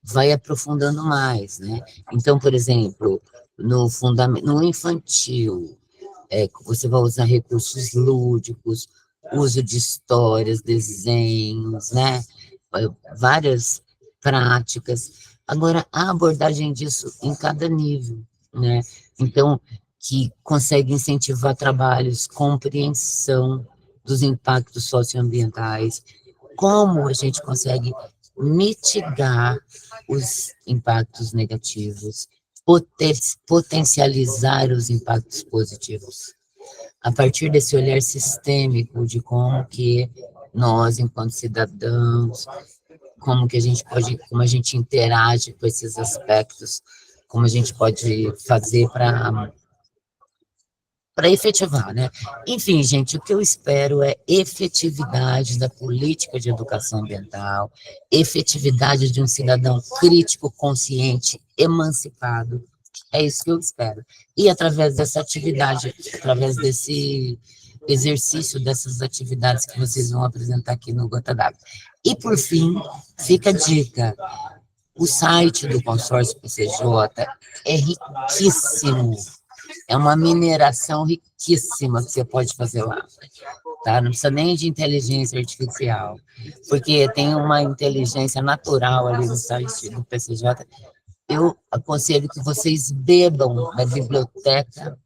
vai aprofundando mais, né? Então, por exemplo, no infantil, você vai usar recursos lúdicos, uso de histórias, desenhos, né? Várias práticas. Agora, a abordagem disso em cada nível, né? Então, que consegue incentivar trabalhos, compreensão dos impactos socioambientais, como a gente consegue mitigar os impactos negativos, potencializar os impactos positivos, a partir desse olhar sistêmico de como que nós, enquanto cidadãos, como que a gente pode, como a gente interage com esses aspectos, como a gente pode fazer para efetivar, né? Enfim, gente, o que eu espero é efetividade da política de educação ambiental, efetividade de um cidadão crítico, consciente, emancipado. É isso que eu espero. E através dessa atividade, através desse exercício dessas atividades que vocês vão apresentar aqui no Gota d'Água. E, por fim, fica a dica, o site do consórcio PCJ é riquíssimo, é uma mineração riquíssima que você pode fazer lá, tá? Não precisa nem de inteligência artificial, porque tem uma inteligência natural ali no site do PCJ. Eu aconselho que vocês bebam da biblioteca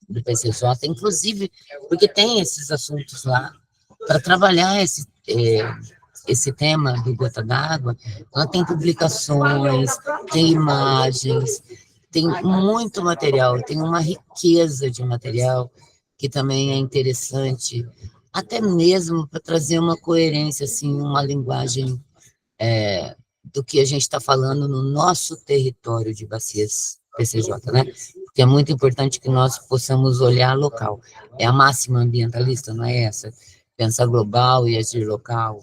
do PCJ, inclusive porque tem esses assuntos lá, para trabalhar esse tema do Gota d'Água. Ela tem publicações, tem imagens, tem muito material, tem uma riqueza de material que também é interessante, até mesmo para trazer uma coerência, assim, uma linguagem do que a gente está falando no nosso território de bacias PCJ, né? Porque é muito importante que nós possamos olhar local. É a máxima ambientalista, não é essa? Pensar global e agir local.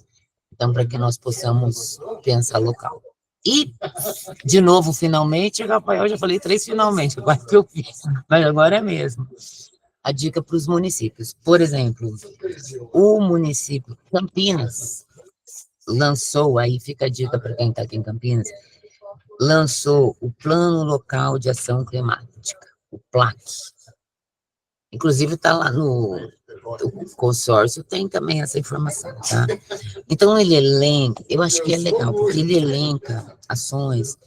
Então, para que nós possamos pensar local. E, de novo, finalmente, Rafael, já falei 3 finalmente, agora que eu fiz, mas agora é mesmo. A dica para os municípios. Por exemplo, o município Campinas lançou, aí fica a dica para quem está aqui em Campinas, lançou o Plano Local de Ação Climática, o PLAC. Inclusive está lá no consórcio, tem também essa informação, tá? Então ele elenca, eu acho que é legal, porque ele elenca ações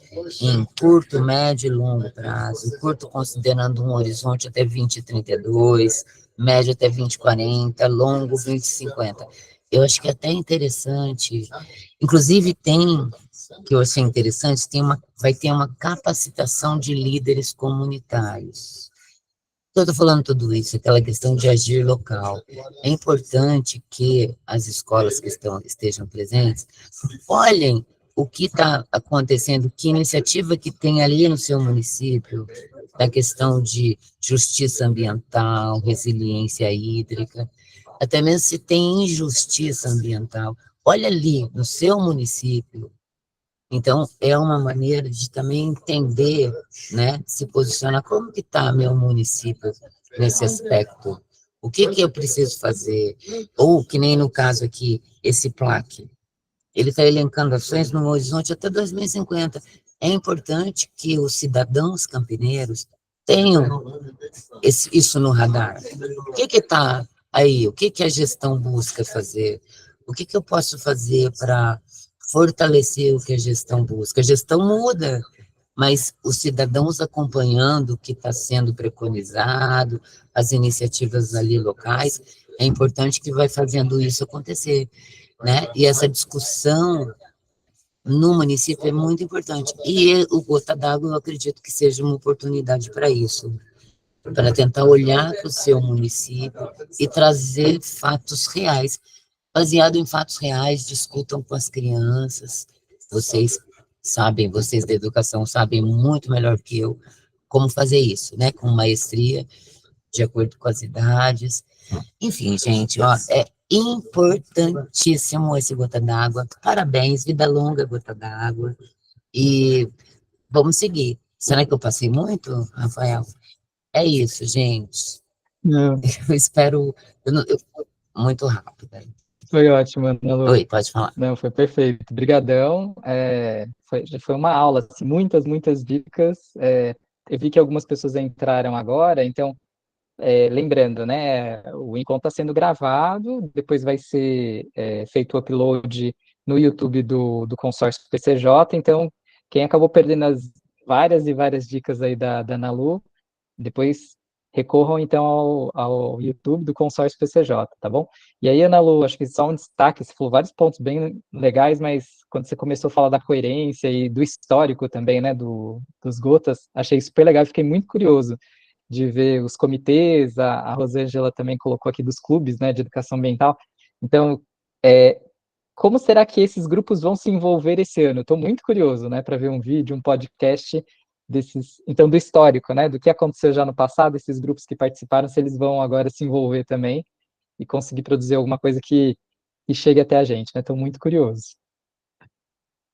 em curto, médio e longo prazo, curto considerando um horizonte até 2032, médio até 2040, longo 2050. Eu acho que é até interessante, inclusive tem, que eu achei interessante, vai ter uma capacitação de líderes comunitários. Eu estou falando tudo isso, aquela questão de agir local. É importante que as escolas que estejam presentes olhem o que está acontecendo, que iniciativa que tem ali no seu município, da questão de justiça ambiental, resiliência hídrica, até mesmo se tem injustiça ambiental. Olha ali no seu município. Então, é uma maneira de também entender, né, se posicionar, como que está meu município nesse aspecto? O que que eu preciso fazer? Ou, que nem no caso aqui, esse PLAC, ele está elencando ações no horizonte até 2050. É importante que os cidadãos campineiros tenham isso no radar. O que está aí? O que que a gestão busca fazer? O que que eu posso fazer para fortalecer o que a gestão busca? A gestão muda, mas os cidadãos acompanhando o que está sendo preconizado, as iniciativas ali locais, é importante que vai fazendo isso acontecer, né? E essa discussão no município é muito importante. E o Gota d'Água, eu acredito que seja uma oportunidade para isso, para tentar olhar para o seu município e trazer fatos reais. Baseado em fatos reais, discutam com as crianças. Vocês sabem, vocês da educação sabem muito melhor que eu como fazer isso, né? Com maestria, de acordo com as idades. Enfim, gente, ó, é importantíssimo esse Gota d'Água. Parabéns, vida longa, Gota d'Água. E vamos seguir. Será que eu passei muito, Rafael? É isso, gente. Não, Eu espero. Muito rápido. foi ótimo, Ana Lu. Oi, pode falar. Não, foi perfeito. Brigadão. Foi uma aula, assim, muitas dicas. Eu vi que algumas pessoas entraram agora, então, lembrando, né, o encontro está sendo gravado, depois vai ser feito o upload no YouTube do consórcio PCJ, então, quem acabou perdendo as várias e várias dicas aí da Ana Lu, depois recorram então ao YouTube do consórcio PCJ, tá bom? E aí, Ana Lu, acho que só um destaque, você falou vários pontos bem legais, mas quando você começou a falar da coerência e do histórico também, né, dos gotas, achei super legal, fiquei muito curioso de ver os comitês, a Rosângela também colocou aqui dos clubes, né, de educação ambiental. Então, Como será que esses grupos vão se envolver esse ano? Estou muito curioso, né, para ver um vídeo, um podcast desses, então, do histórico, né, do que aconteceu já no passado, esses grupos que participaram, se eles vão agora se envolver também e conseguir produzir alguma coisa que chegue até a gente, né? Estou muito curioso.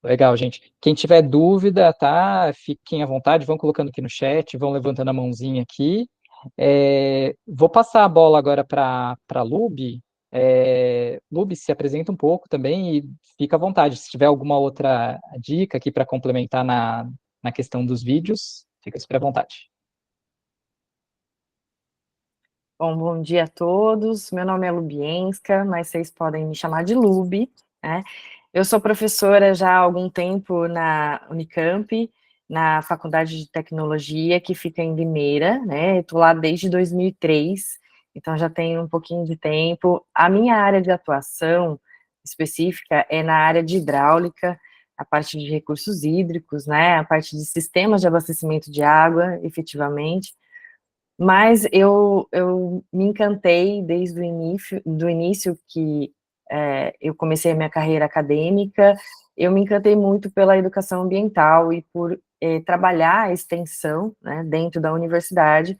Legal, gente. Quem tiver dúvida, tá? Fiquem à vontade, vão colocando aqui no chat, vão levantando a mãozinha aqui. Vou passar a bola agora para a Luby. Luby, se apresenta um pouco também e fica à vontade. Se tiver alguma outra dica aqui para complementar na questão dos vídeos, fica super à vontade. Bom dia a todos. Meu nome é Lubienska, mas vocês podem me chamar de Luby, né? Eu sou professora já há algum tempo na Unicamp, na Faculdade de Tecnologia, que fica em Limeira, né? Estou lá desde 2003, então já tenho um pouquinho de tempo. A minha área de atuação específica é na área de hidráulica, a parte de recursos hídricos, né? A parte de sistemas de abastecimento de água, efetivamente. Mas eu me encantei desde o início que eu comecei a minha carreira acadêmica, eu me encantei muito pela educação ambiental e por trabalhar a extensão, né, dentro da universidade.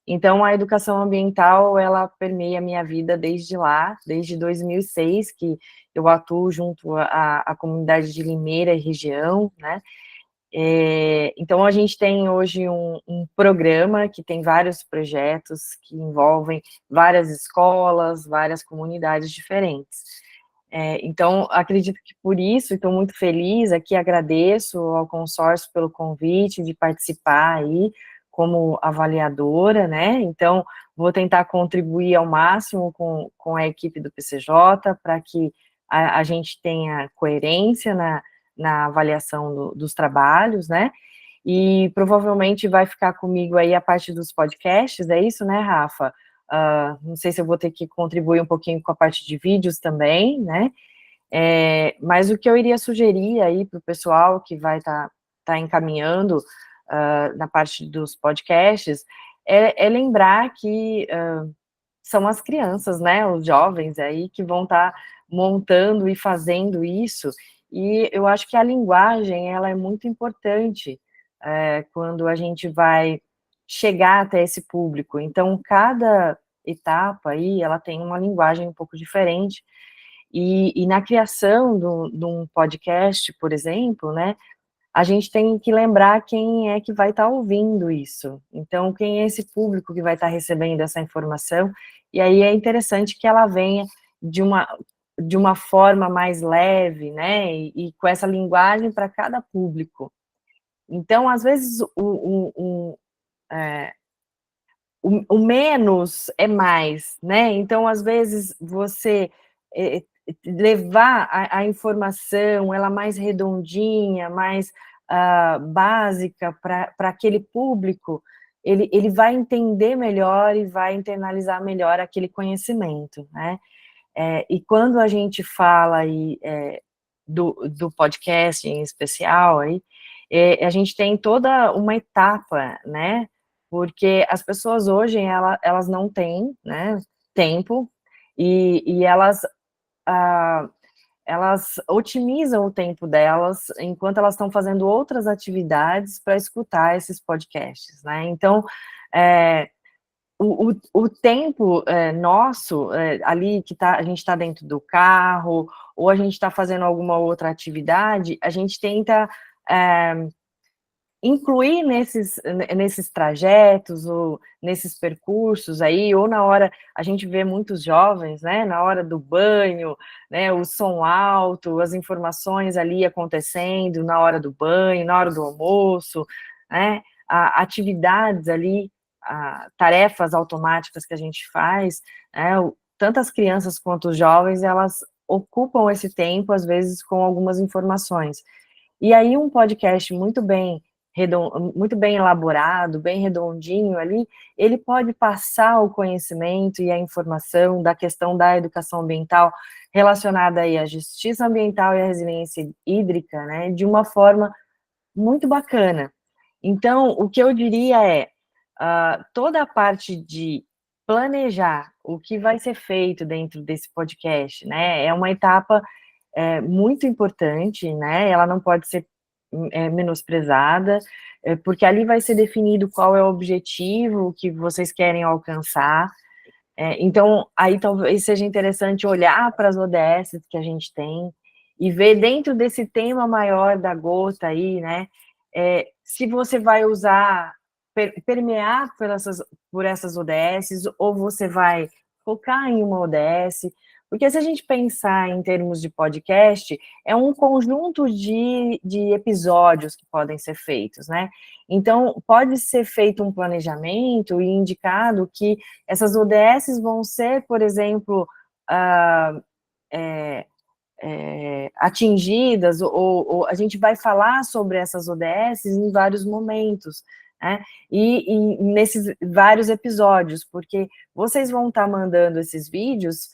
Então, a educação ambiental, ela permeia a minha vida desde lá, desde 2006, que eu atuo junto à comunidade de Limeira e região, né. Então, a gente tem hoje um programa que tem vários projetos que envolvem várias escolas, várias comunidades diferentes. Então, acredito que por isso, estou muito feliz aqui, agradeço ao consórcio pelo convite de participar aí como avaliadora, né? Então, vou tentar contribuir ao máximo com a equipe do PCJ para que a gente tenha coerência na avaliação dos trabalhos, né? E provavelmente vai ficar comigo aí a parte dos podcasts, é isso, né, Rafa? Não sei se eu vou ter que contribuir um pouquinho com a parte de vídeos também, né? Mas o que eu iria sugerir aí para o pessoal que vai estar encaminhando na parte dos podcasts é lembrar que são as crianças, né, os jovens aí que vão estar montando e fazendo isso, e eu acho que a linguagem, ela é muito importante quando a gente vai chegar até esse público. Então, cada etapa aí, ela tem uma linguagem um pouco diferente, e na criação de um podcast, por exemplo, né, a gente tem que lembrar quem é que vai estar ouvindo isso. Então, quem é esse público que vai estar recebendo essa informação, e aí é interessante que ela venha de uma forma mais leve, né, e com essa linguagem para cada público. Então, às vezes, o menos é mais, né? Então, às vezes, você levar a informação, ela mais redondinha, mais básica para aquele público, ele vai entender melhor e vai internalizar melhor aquele conhecimento, né? E quando a gente fala aí, do podcast em especial, aí, a gente tem toda uma etapa, né? Porque as pessoas hoje, elas não têm, né, tempo, e elas otimizam o tempo delas enquanto elas estão fazendo outras atividades para escutar esses podcasts, né? Então, o tempo nosso, ali que a gente está dentro do carro, ou a gente está fazendo alguma outra atividade, a gente tenta incluir nesses trajetos, ou nesses percursos aí, ou na hora, a gente vê muitos jovens, né, na hora do banho, né, o som alto, as informações ali acontecendo na hora do banho, na hora do almoço, né, atividades ali, tarefas automáticas que a gente faz, né, tanto as crianças quanto os jovens, elas ocupam esse tempo, às vezes, com algumas informações. E aí, um podcast muito bem elaborado, bem redondinho ali, ele pode passar o conhecimento e a informação da questão da educação ambiental relacionada aí à justiça ambiental e à resiliência hídrica, né, de uma forma muito bacana. Então, o que eu diria toda a parte de planejar o que vai ser feito dentro desse podcast, né? É uma etapa muito importante, né? Ela não pode ser menosprezada, porque ali vai ser definido qual é o objetivo que vocês querem alcançar. Então, aí talvez seja interessante olhar para as ODS que a gente tem e ver dentro desse tema maior da gota aí, né? Se você vai usar, permear por essas ODS, ou você vai focar em uma ODS, porque se a gente pensar em termos de podcast, é um conjunto de episódios que podem ser feitos, né? Então, pode ser feito um planejamento e indicado que essas ODS vão ser, por exemplo, atingidas, ou a gente vai falar sobre essas ODS em vários momentos, né? E nesses vários episódios, porque vocês vão estar mandando esses vídeos,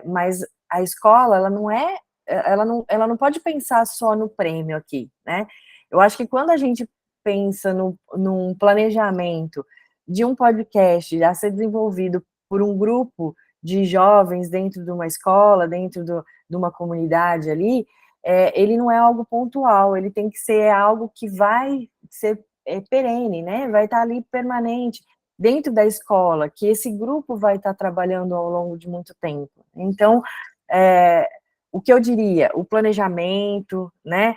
mas a escola, ela não pode pensar só no prêmio aqui, né? Eu acho que quando a gente pensa num planejamento de um podcast a ser desenvolvido por um grupo de jovens dentro de uma escola, dentro de uma comunidade ali, ele não é algo pontual, ele tem que ser algo que vai ser perene, né? Vai estar ali permanente dentro da escola, que esse grupo vai estar trabalhando ao longo de muito tempo. Então, o que eu diria, o planejamento, né?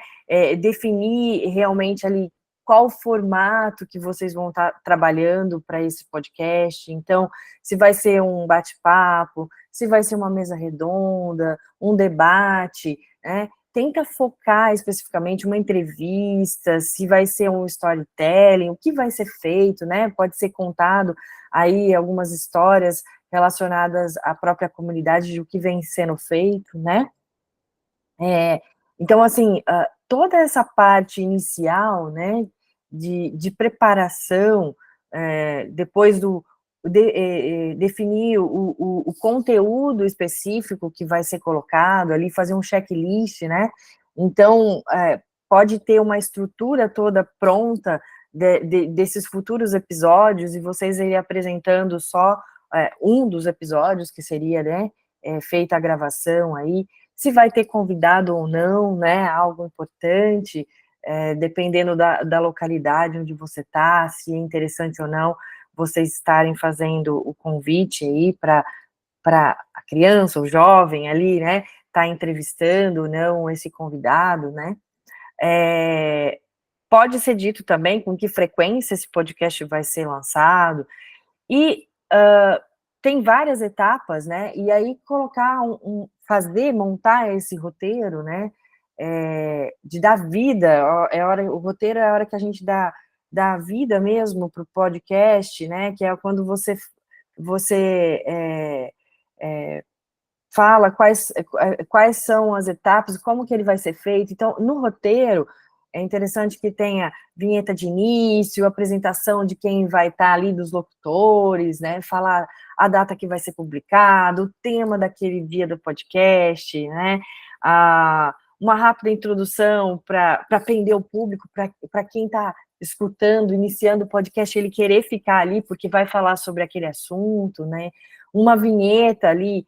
Definir realmente ali qual formato que vocês vão estar trabalhando para esse podcast. Então, se vai ser um bate-papo, se vai ser uma mesa redonda, um debate, né? Tenta focar especificamente uma entrevista, se vai ser um storytelling, o que vai ser feito, né? Pode ser contado aí algumas histórias relacionadas à própria comunidade, do que vem sendo feito, né? Então, assim, toda essa parte inicial, né, de preparação, depois definir o conteúdo específico que vai ser colocado ali, fazer um checklist, né? Então, pode ter uma estrutura toda pronta desses futuros episódios, e vocês irem apresentando só um dos episódios, que seria, né, feita a gravação aí, se vai ter convidado ou não, né, algo importante, dependendo da localidade onde você está, se é interessante ou não vocês estarem fazendo o convite aí para a criança, o jovem ali, né, tá entrevistando ou não esse convidado, né. Pode ser dito também com que frequência esse podcast vai ser lançado, e tem várias etapas, né, e aí colocar montar esse roteiro, né, de dar vida, o roteiro é a hora que a gente dá vida mesmo para o podcast, né, que é quando você fala quais são as etapas, como que ele vai ser feito. Então, no roteiro, é interessante que tenha vinheta de início, apresentação de quem vai estar ali, dos locutores, né, falar a data que vai ser publicado, o tema daquele dia do podcast, né, uma rápida introdução para prender o público, para quem está escutando, iniciando o podcast, ele querer ficar ali, porque vai falar sobre aquele assunto, né, uma vinheta ali,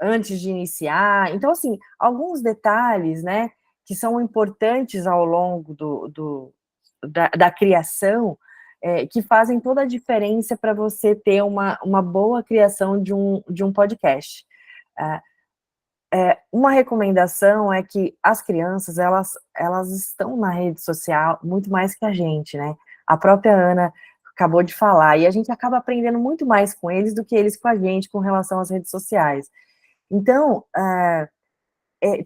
antes de iniciar. Então, assim, alguns detalhes, né, que são importantes ao longo da criação, que fazem toda a diferença para você ter uma boa criação de um podcast. Uma recomendação é que as crianças, elas estão na rede social muito mais que a gente, né? A própria Ana acabou de falar, e a gente acaba aprendendo muito mais com eles do que eles com a gente com relação às redes sociais. Então,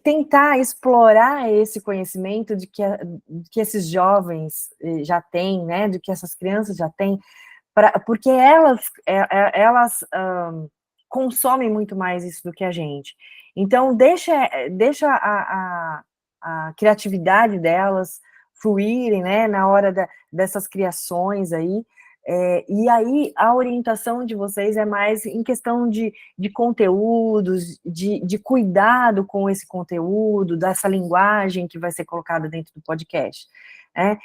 tentar explorar esse conhecimento de que esses jovens já têm, né, de que essas crianças já têm, porque elas consomem muito mais isso do que a gente. Então, deixa a criatividade delas fluírem, né, na hora dessas criações aí, e aí a orientação de vocês é mais em questão de conteúdos, de cuidado com esse conteúdo, dessa linguagem que vai ser colocada dentro do podcast, né?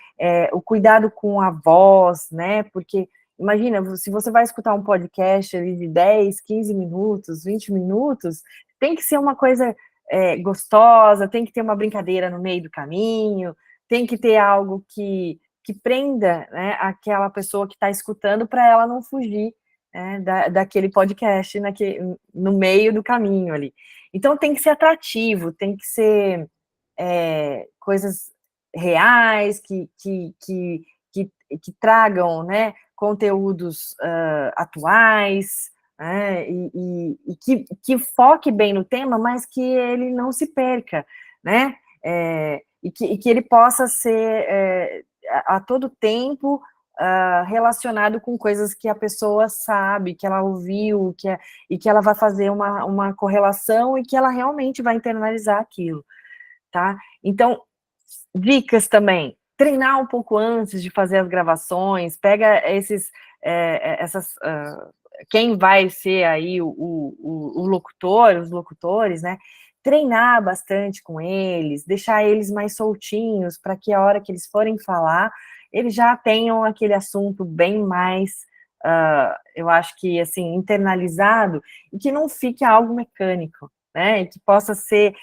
O cuidado com a voz, né? Porque imagina, se você vai escutar um podcast ali de 10, 15 minutos, 20 minutos, tem que ser uma coisa gostosa, tem que ter uma brincadeira no meio do caminho, tem que ter algo que prenda, né, aquela pessoa que está escutando para ela não fugir, né, daquele podcast no meio do caminho ali. Então tem que ser atrativo, tem que ser coisas reais, que tragam, né, conteúdos atuais, né, e que foque bem no tema, mas que ele não se perca, né, e que ele possa ser a todo tempo relacionado com coisas que a pessoa sabe, que ela ouviu, e que ela vai fazer uma correlação e que ela realmente vai internalizar aquilo, tá? Então, dicas também, treinar um pouco antes de fazer as gravações, pega quem vai ser aí o locutor, os locutores, né? Treinar bastante com eles, deixar eles mais soltinhos, para que a hora que eles forem falar, eles já tenham aquele assunto bem mais, eu acho que, assim, internalizado, e que não fique algo mecânico, né? E que possa ser,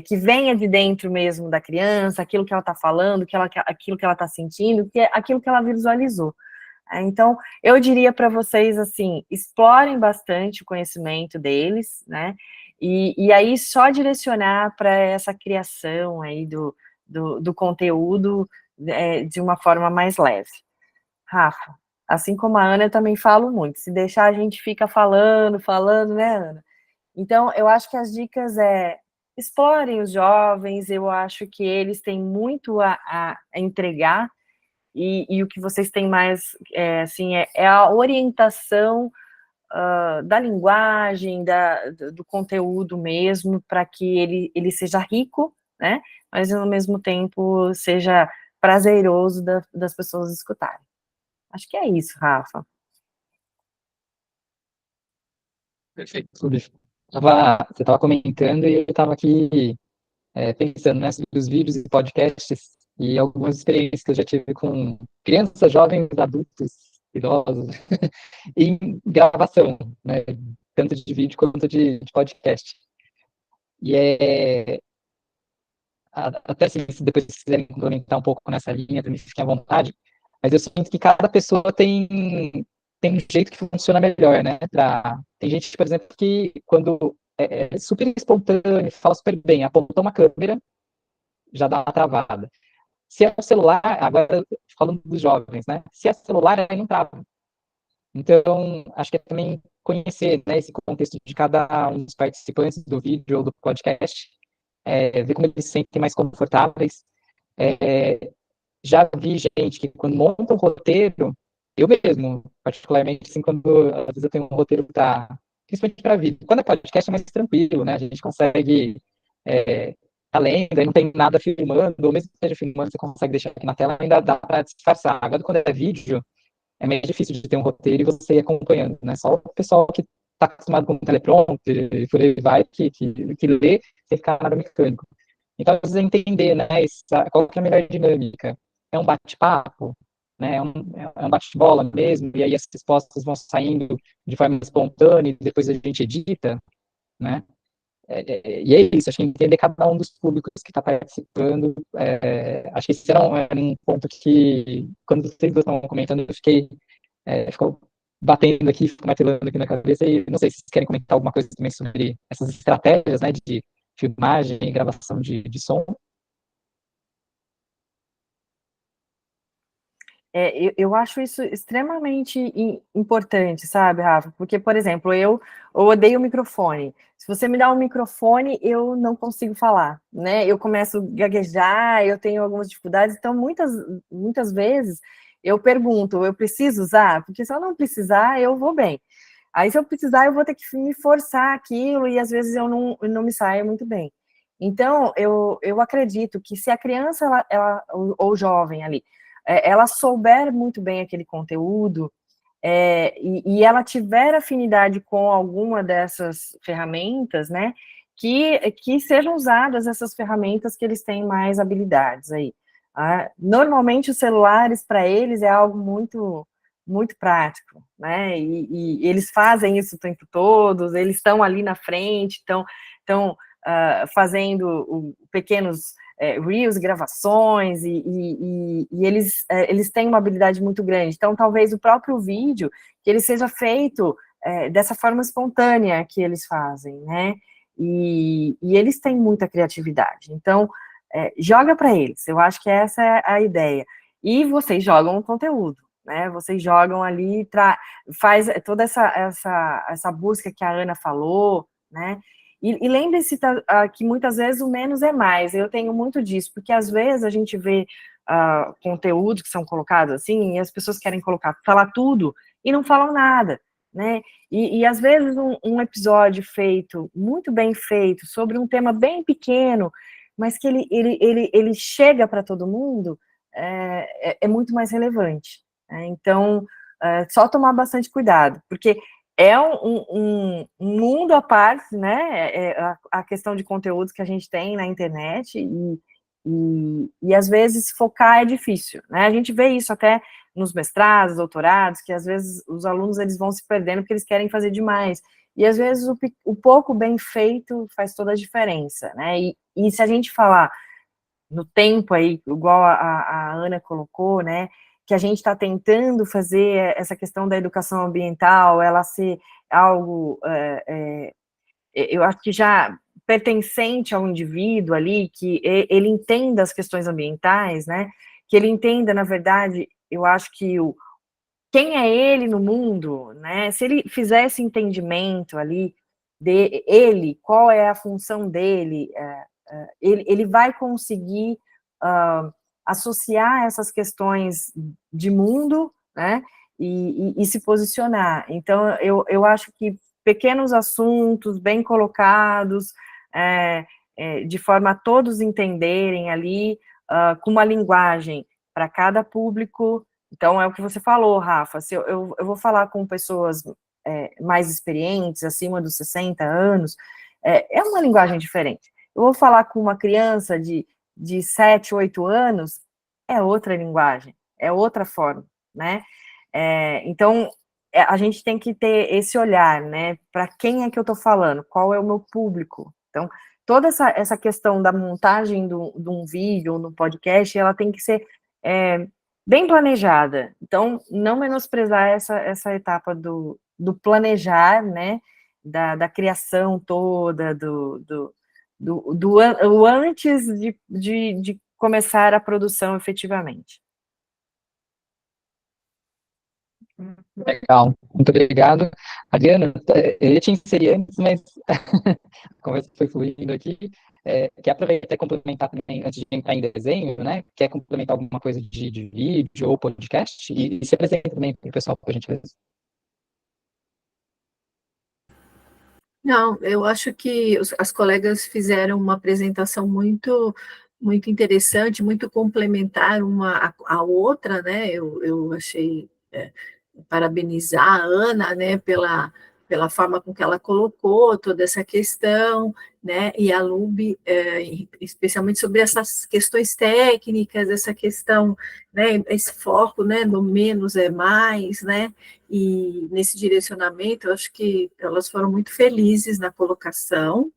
que venha de dentro mesmo da criança, aquilo que ela está falando, aquilo que ela está sentindo, aquilo que ela visualizou. Então, eu diria para vocês, assim, explorem bastante o conhecimento deles, né, e aí só direcionar para essa criação aí do conteúdo de uma forma mais leve. Rafa, assim como a Ana, eu também falo muito, se deixar a gente fica falando, né, Ana? Então, eu acho que as dicas explorem os jovens, eu acho que eles têm muito a entregar, e o que vocês têm mais, assim, é a orientação da linguagem, do conteúdo mesmo, para que ele seja rico, né, mas ao mesmo tempo seja prazeroso das pessoas escutarem. Acho que é isso, Rafa. Perfeito, Lúbia. Você estava comentando e eu estava aqui pensando, né, sobre os vídeos e podcasts e algumas experiências que eu já tive com crianças, jovens, adultos, idosos, em gravação, né, tanto de vídeo quanto de podcast. E até assim, se depois vocês quiserem complementar um pouco nessa linha, também fiquem à vontade, mas eu sinto que cada pessoa tem um jeito que funciona melhor, né? Tem gente, por exemplo, que quando é super espontâneo, fala super bem, apontou uma câmera, já dá uma travada. Se é o celular, agora falando dos jovens, né? Se é celular, aí não trava. Então, acho que é também conhecer, né, esse contexto de cada um dos participantes do vídeo ou do podcast, ver como eles se sentem mais confortáveis. Já vi gente que, quando monta um roteiro, eu mesmo, particularmente, assim, quando às vezes eu tenho um roteiro principalmente para vídeo. Quando é podcast é mais tranquilo, né? A gente consegue tá lendo, aí não tem nada filmando, ou mesmo que esteja filmando, você consegue deixar aqui na tela, ainda dá para disfarçar. Agora, quando é vídeo, é meio difícil de ter um roteiro e você ir acompanhando, né? Só o pessoal que está acostumado com o teleprompter e por aí vai, que lê, sem ficar nada mecânico. Então, às vezes, é entender, né, qual que é a melhor dinâmica. É um bate-papo, né, é um bate-bola mesmo, e aí as respostas vão saindo de forma espontânea, e depois a gente edita, né? E é isso, acho que entender cada um dos públicos que está participando, acho que esse era um ponto que, quando vocês dois estavam comentando, eu ficou batendo aqui, ficou martelando aqui na cabeça, e não sei se vocês querem comentar alguma coisa também sobre essas estratégias, né, de filmagem e gravação de som. Eu acho isso extremamente importante, sabe, Rafa? Porque, por exemplo, eu odeio o microfone. Se você me dá um microfone, eu não consigo falar, né? Eu começo a gaguejar, eu tenho algumas dificuldades, então muitas vezes eu pergunto, eu preciso usar? Porque se eu não precisar, eu vou bem. Aí, se eu precisar, eu vou ter que me forçar aquilo, e às vezes eu não me saio muito bem. Então, eu acredito que se a criança, ou jovem ali, ela souber muito bem aquele conteúdo, e ela tiver afinidade com alguma dessas ferramentas, né, que sejam usadas essas ferramentas que eles têm mais habilidades aí. Normalmente os celulares, para eles, é algo muito, muito prático, né? E eles fazem isso o tempo todo, eles estão ali na frente, estão fazendo pequenos reels, gravações, e eles têm uma habilidade muito grande. Então, talvez o próprio vídeo, que ele seja feito dessa forma espontânea que eles fazem, né? E eles têm muita criatividade. Então, joga para eles. Eu acho que essa é a ideia. E vocês jogam o conteúdo, né? Vocês jogam ali, faz toda essa busca que a Ana falou, né? E lembre-se que muitas vezes o menos é mais. Eu tenho muito disso, porque às vezes a gente vê conteúdos que são colocados assim, e as pessoas querem falar tudo, e não falam nada, né? E às vezes um episódio feito, muito bem feito, sobre um tema bem pequeno, mas que ele chega para todo mundo, é muito mais relevante. Né? Então, só tomar bastante cuidado, porque é um mundo à parte, né? A questão de conteúdos que a gente tem na internet, e às vezes focar é difícil, né? A gente vê isso até nos mestrados, doutorados, que às vezes os alunos eles vão se perdendo porque eles querem fazer demais. E às vezes o pouco bem feito faz toda a diferença, né? E se a gente falar no tempo aí, igual a Ana colocou, né, que a gente está tentando fazer essa questão da educação ambiental, ela ser algo, eu acho que já pertencente ao indivíduo ali, que ele entenda as questões ambientais, né, que ele entenda, na verdade, eu acho que quem é ele no mundo, né, se ele fizer esse entendimento ali, qual é a função dele, ele vai conseguir associar essas questões de mundo, né, e se posicionar. Então, eu acho que pequenos assuntos bem colocados, de forma a todos entenderem ali, com uma linguagem para cada público. Então, é o que você falou, Rafa, se eu vou falar com pessoas mais experientes, acima dos 60 anos, é uma linguagem diferente. Eu vou falar com uma criança de 7, 8 anos, é outra linguagem, é outra forma, né? Então, a gente tem que ter esse olhar, né? Para quem é que eu estou falando? Qual é o meu público? Então, toda essa questão da montagem de um vídeo ou de um podcast, ela tem que ser bem planejada. Então, não menosprezar essa etapa do planejar, né? Da criação toda, o antes de começar a produção efetivamente. Legal, muito obrigado. Adriana, eu ia te inserir antes, mas a conversa foi fluindo aqui. Quer aproveitar e complementar também, antes de entrar em desenho, né? Quer complementar alguma coisa de vídeo ou podcast? E se apresenta também para o pessoal, por gentileza. Não, eu acho que as colegas fizeram uma apresentação muito, muito interessante, muito complementar uma à outra, né? Eu achei, parabenizar a Ana, né, pela forma com que ela colocou toda essa questão, né, e a Lube, especialmente sobre essas questões técnicas, essa questão, né, esse foco, né, no menos é mais, né, e nesse direcionamento, eu acho que elas foram muito felizes na colocação.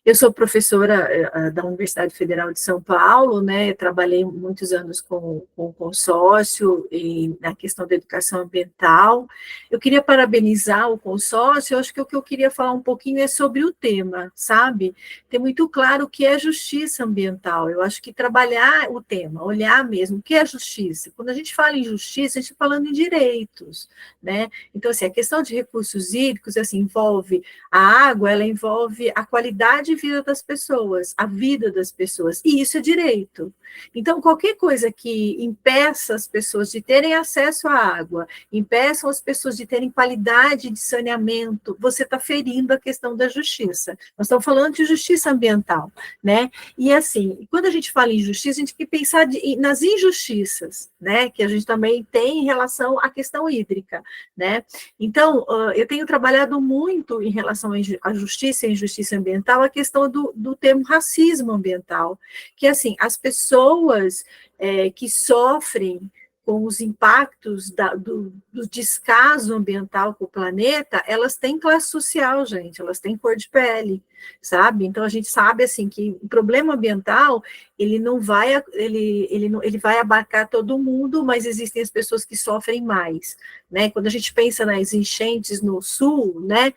Eu sou professora da Universidade Federal de São Paulo, né, trabalhei muitos anos com o consórcio e na questão da educação ambiental. Eu queria parabenizar o consórcio, eu acho que o que eu queria falar um pouquinho é sobre o tema, sabe? Ter muito claro o que é justiça ambiental. Eu acho que trabalhar o tema, olhar mesmo o que é justiça. Quando a gente fala em justiça, a gente está falando em direitos, né? Então, assim, a questão de recursos hídricos, assim, envolve a água, ela envolve a qualidade de vida das pessoas, a vida das pessoas, e isso é direito. Então, qualquer coisa que impeça as pessoas de terem acesso à água, impeçam as pessoas de terem qualidade de saneamento, você está ferindo a questão da justiça. Nós estamos falando de justiça ambiental, né? E assim, quando a gente fala em justiça, a gente tem que pensar nas injustiças, né? Que a gente também tem em relação à questão hídrica, né? Então, eu tenho trabalhado muito em relação à justiça e injustiça ambiental, a questão do termo racismo ambiental, que, assim, as pessoas que sofrem com os impactos do descaso ambiental com o planeta, elas têm classe social, gente, elas têm cor de pele, sabe? Então, a gente sabe, assim, que o problema ambiental, ele não vai, ele vai abarcar todo mundo, mas existem as pessoas que sofrem mais, né? Quando a gente pensa nas enchentes no sul, né?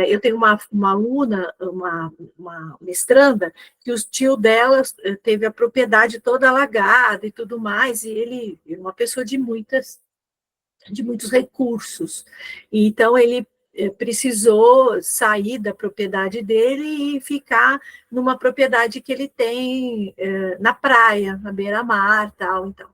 Eu tenho uma aluna, uma mestranda, que o tio dela teve a propriedade toda alagada e tudo mais, e ele é uma pessoa de muitos recursos. E, então, ele precisou sair da propriedade dele e ficar numa propriedade que ele tem na praia, na beira-mar, tal, então.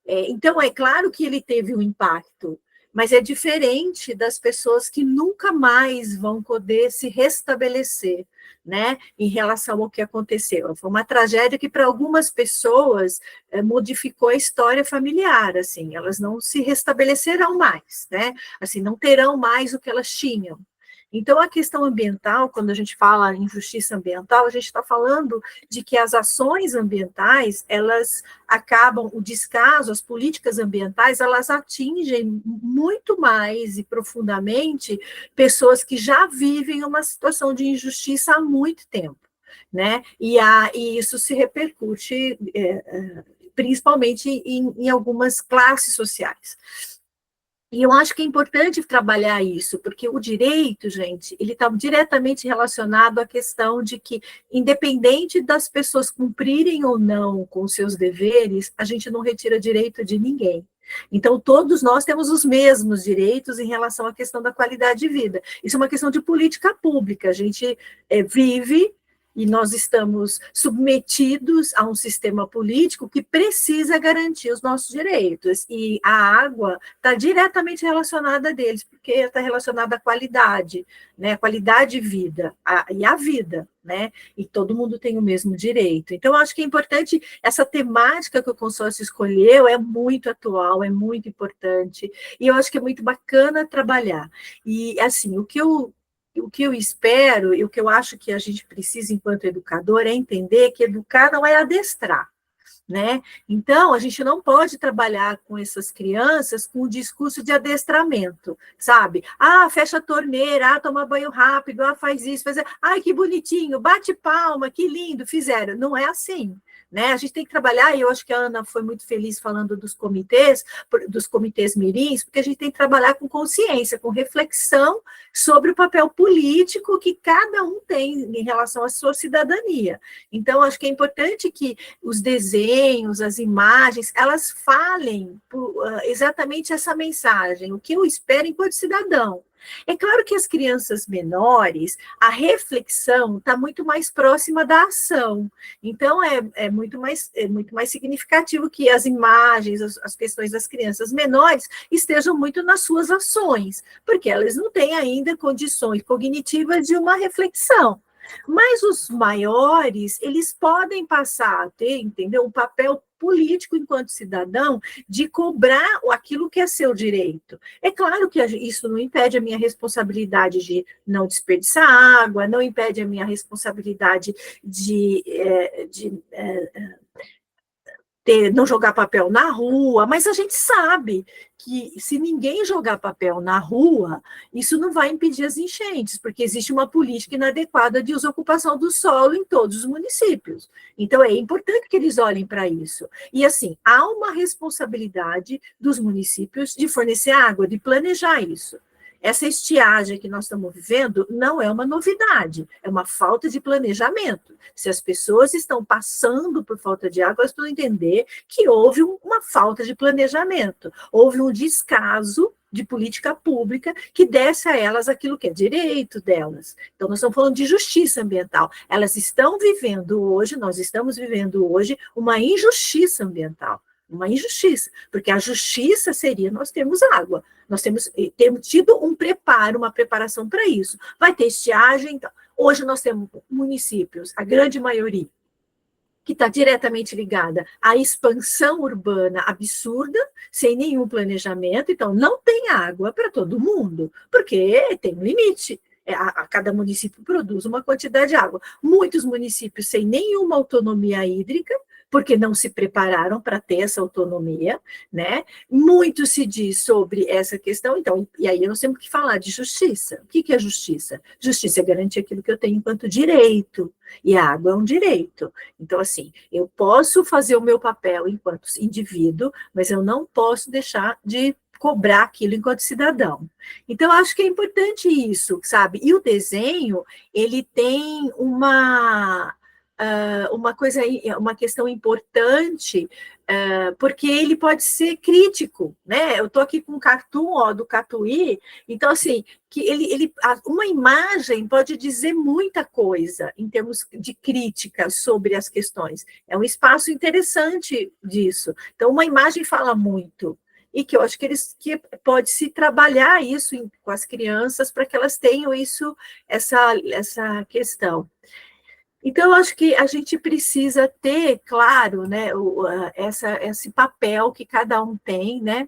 Então, é claro que ele teve um impacto, mas é diferente das pessoas que nunca mais vão poder se restabelecer, né, em relação ao que aconteceu. Foi uma tragédia que, para algumas pessoas, modificou a história familiar, assim, elas não se restabelecerão mais, né, assim, não terão mais o que elas tinham. Então, a questão ambiental, quando a gente fala em justiça ambiental, a gente está falando de que as ações ambientais, elas acabam, o descaso, as políticas ambientais, elas atingem muito mais e profundamente pessoas que já vivem uma situação de injustiça há muito tempo, né? E isso se repercute principalmente em algumas classes sociais. E eu acho que é importante trabalhar isso, porque o direito, gente, ele está diretamente relacionado à questão de que, independente das pessoas cumprirem ou não com seus deveres, a gente não retira direito de ninguém. Então, todos nós temos os mesmos direitos em relação à questão da qualidade de vida. Isso é uma questão de política pública. A gente vive e nós estamos submetidos a um sistema político que precisa garantir os nossos direitos. E a água está diretamente relacionada a deles, porque está relacionada à qualidade, né? A qualidade de vida e a vida, né? E todo mundo tem o mesmo direito. Então, eu acho que é importante, essa temática que o consórcio escolheu é muito atual, é muito importante, e eu acho que é muito bacana trabalhar. E, assim, o que eu espero e o que eu acho que a gente precisa, enquanto educador, é entender que educar não é adestrar, né? Então, a gente não pode trabalhar com essas crianças com o discurso de adestramento, sabe? Fecha a torneira, toma banho rápido, faz isso, faz isso. Ai, que bonitinho, bate palma, que lindo, fizeram. Não é assim, né? A gente tem que trabalhar, e eu acho que a Ana foi muito feliz falando dos comitês mirins, porque a gente tem que trabalhar com consciência, com reflexão sobre o papel político que cada um tem em relação à sua cidadania. Então, acho que é importante que os desenhos, as imagens, elas falem exatamente essa mensagem, o que eu espero enquanto cidadão. É claro que as crianças menores, a reflexão está muito mais próxima da ação. Então, é muito mais significativo que as imagens, as questões das crianças menores estejam muito nas suas ações, porque elas não têm ainda condições cognitivas de uma reflexão. Mas os maiores, eles podem passar a ter, entendeu, um papel político enquanto cidadão de cobrar aquilo que é seu direito. É claro que isso não impede a minha responsabilidade de não desperdiçar água, não impede a minha responsabilidade de não jogar papel na rua, mas a gente sabe que se ninguém jogar papel na rua, isso não vai impedir as enchentes, porque existe uma política inadequada de desocupação do solo em todos os municípios. Então, é importante que eles olhem para isso. E, assim, há uma responsabilidade dos municípios de fornecer água, de planejar isso. Essa estiagem que nós estamos vivendo não é uma novidade, é uma falta de planejamento. Se as pessoas estão passando por falta de água, elas precisam entender que houve uma falta de planejamento, houve um descaso de política pública que desse a elas aquilo que é direito delas. Então, nós estamos falando de justiça ambiental. Elas estão vivendo hoje, nós estamos vivendo hoje, uma injustiça ambiental. Uma injustiça, porque a justiça seria nós termos água, nós temos tido um preparo, uma preparação para isso. Vai ter estiagem, então. Hoje nós temos municípios, a grande maioria, que está diretamente ligada à expansão urbana absurda, sem nenhum planejamento, então não tem água para todo mundo, porque tem um limite. Cada município produz uma quantidade de água. Muitos municípios sem nenhuma autonomia hídrica, porque não se prepararam para ter essa autonomia, né? Muito se diz sobre essa questão, então, e aí nós temos que falar de justiça. O que é justiça? Justiça é garantir aquilo que eu tenho enquanto direito, e a água é um direito. Então, assim, eu posso fazer o meu papel enquanto indivíduo, mas eu não posso deixar de cobrar aquilo enquanto cidadão. Então, acho que é importante isso, sabe? E o desenho, ele tem uma questão importante, porque ele pode ser crítico, né? Eu estou aqui com um cartoon, do Catuí, então, assim, que uma imagem pode dizer muita coisa em termos de crítica sobre as questões. É um espaço interessante disso. Então, uma imagem fala muito, e que eu acho que pode-se trabalhar isso com as crianças para que elas tenham essa questão. Então, eu acho que a gente precisa ter, claro, né, esse papel que cada um tem, né?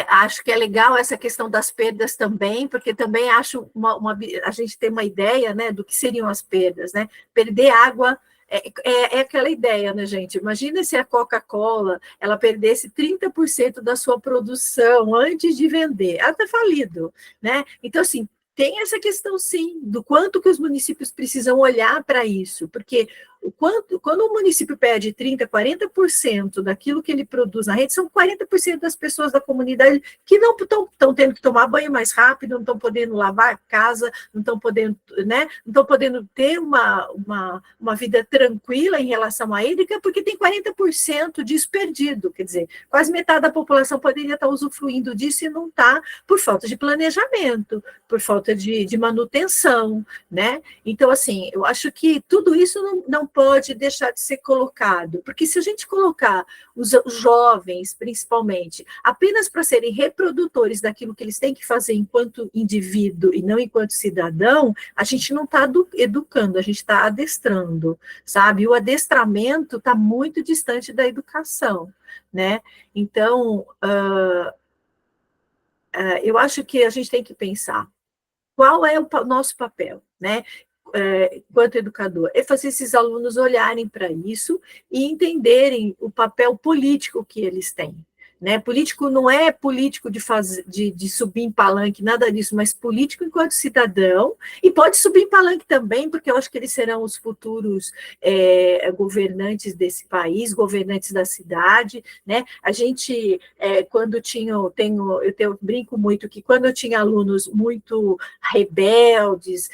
Acho que é legal essa questão das perdas também, porque também acho a gente tem uma ideia, né, do que seriam as perdas, né? Perder água é aquela ideia, né, gente? Imagina se a Coca-Cola ela perdesse 30% da sua produção antes de vender, ela está falido, né? Então, assim, tem essa questão, sim, do quanto que os municípios precisam olhar para isso, porque quando o município perde 30%, 40% daquilo que ele produz na rede, são 40% das pessoas da comunidade que não estão tendo que tomar banho mais rápido, não estão podendo lavar a casa, não estão podendo, né, não estão podendo ter uma vida tranquila em relação à hídrica, porque tem 40% disso perdido, quer dizer, quase metade da população poderia estar usufruindo disso e não está, por falta de planejamento, por falta de manutenção, né? Então, assim, eu acho que tudo isso não pode deixar de ser colocado, porque se a gente colocar os jovens, principalmente, apenas para serem reprodutores daquilo que eles têm que fazer enquanto indivíduo e não enquanto cidadão, a gente não está educando, a gente está adestrando, sabe? O adestramento está muito distante da educação, né? Então, eu acho que a gente tem que pensar qual é o nosso papel, né? Enquanto educador, é fazer esses alunos olharem para isso e entenderem o papel político que eles têm. Né? Político não é político de subir em palanque, nada disso, mas político enquanto cidadão, e pode subir em palanque também, porque eu acho que eles serão os futuros governantes desse país, governantes da cidade, né? A gente, quando eu brinco muito que quando eu tinha alunos muito rebeldes,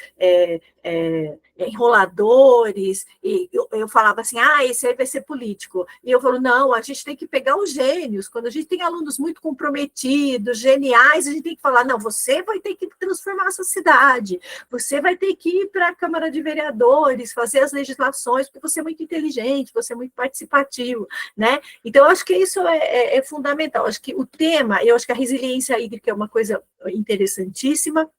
enroladores, e eu falava assim, esse aí vai ser político, e eu falo, não, a gente tem que pegar os gênios, quando a gente tem alunos muito comprometidos, geniais, a gente tem que falar, não, você vai ter que transformar a sua cidade, você vai ter que ir para a Câmara de Vereadores, fazer as legislações, porque você é muito inteligente, você é muito participativo, né? Então, eu acho que isso é fundamental, acho que o tema, eu acho que a resiliência hídrica é uma coisa interessantíssima,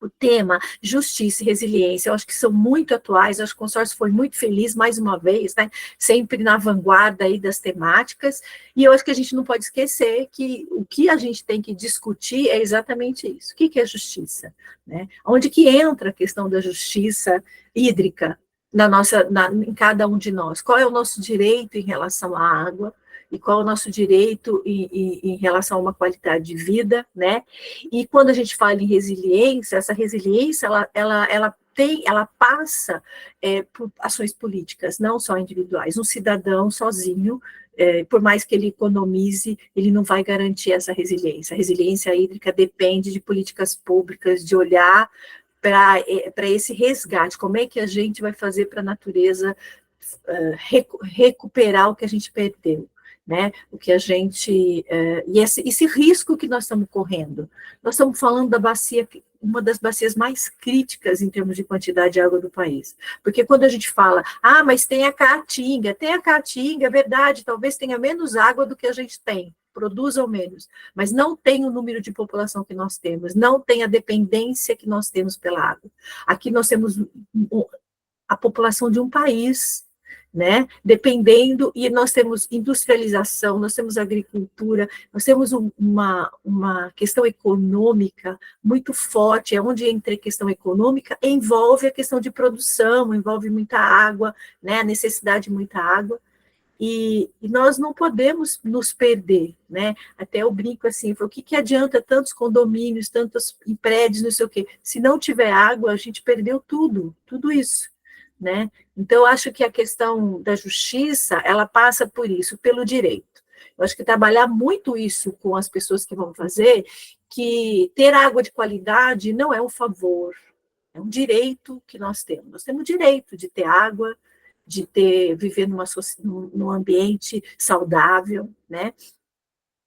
o tema justiça e resiliência, eu acho que são muito atuais, eu acho que o consórcio foi muito feliz, mais uma vez, né, sempre na vanguarda aí das temáticas, e eu acho que a gente não pode esquecer que o que a gente tem que discutir é exatamente isso, o que é justiça, né, onde que entra a questão da justiça hídrica em cada um de nós, qual é o nosso direito em relação à água, e qual é o nosso direito em relação a uma qualidade de vida, né? E quando a gente fala em resiliência, essa resiliência, ela passa por ações políticas, não só individuais. Um cidadão sozinho, por mais que ele economize, ele não vai garantir essa resiliência. A resiliência hídrica depende de políticas públicas, de olhar para esse resgate, como é que a gente vai fazer para a natureza recuperar o que a gente perdeu. Né, o que a gente, e esse risco que nós estamos correndo, nós estamos falando da bacia, uma das bacias mais críticas em termos de quantidade de água do país, porque quando a gente fala, mas tem a Caatinga, é verdade, talvez tenha menos água do que a gente tem, produzam menos, mas não tem o número de população que nós temos, não tem a dependência que nós temos pela água, aqui nós temos a população de um país, né? Dependendo, e nós temos industrialização, nós temos agricultura, nós temos uma questão econômica muito forte, é onde entra a questão econômica, envolve a questão de produção, envolve muita água, né? A necessidade de muita água, e nós não podemos nos perder, né? Até eu brinco assim, o que adianta tantos condomínios, tantos prédios, não sei o quê, se não tiver água, a gente perdeu tudo isso, né? Então, eu acho que a questão da justiça, ela passa por isso, pelo direito. Eu acho que trabalhar muito isso com as pessoas que vão fazer, que ter água de qualidade não é um favor, é um direito que nós temos. Nós temos o direito de ter água, de viver num ambiente saudável, né?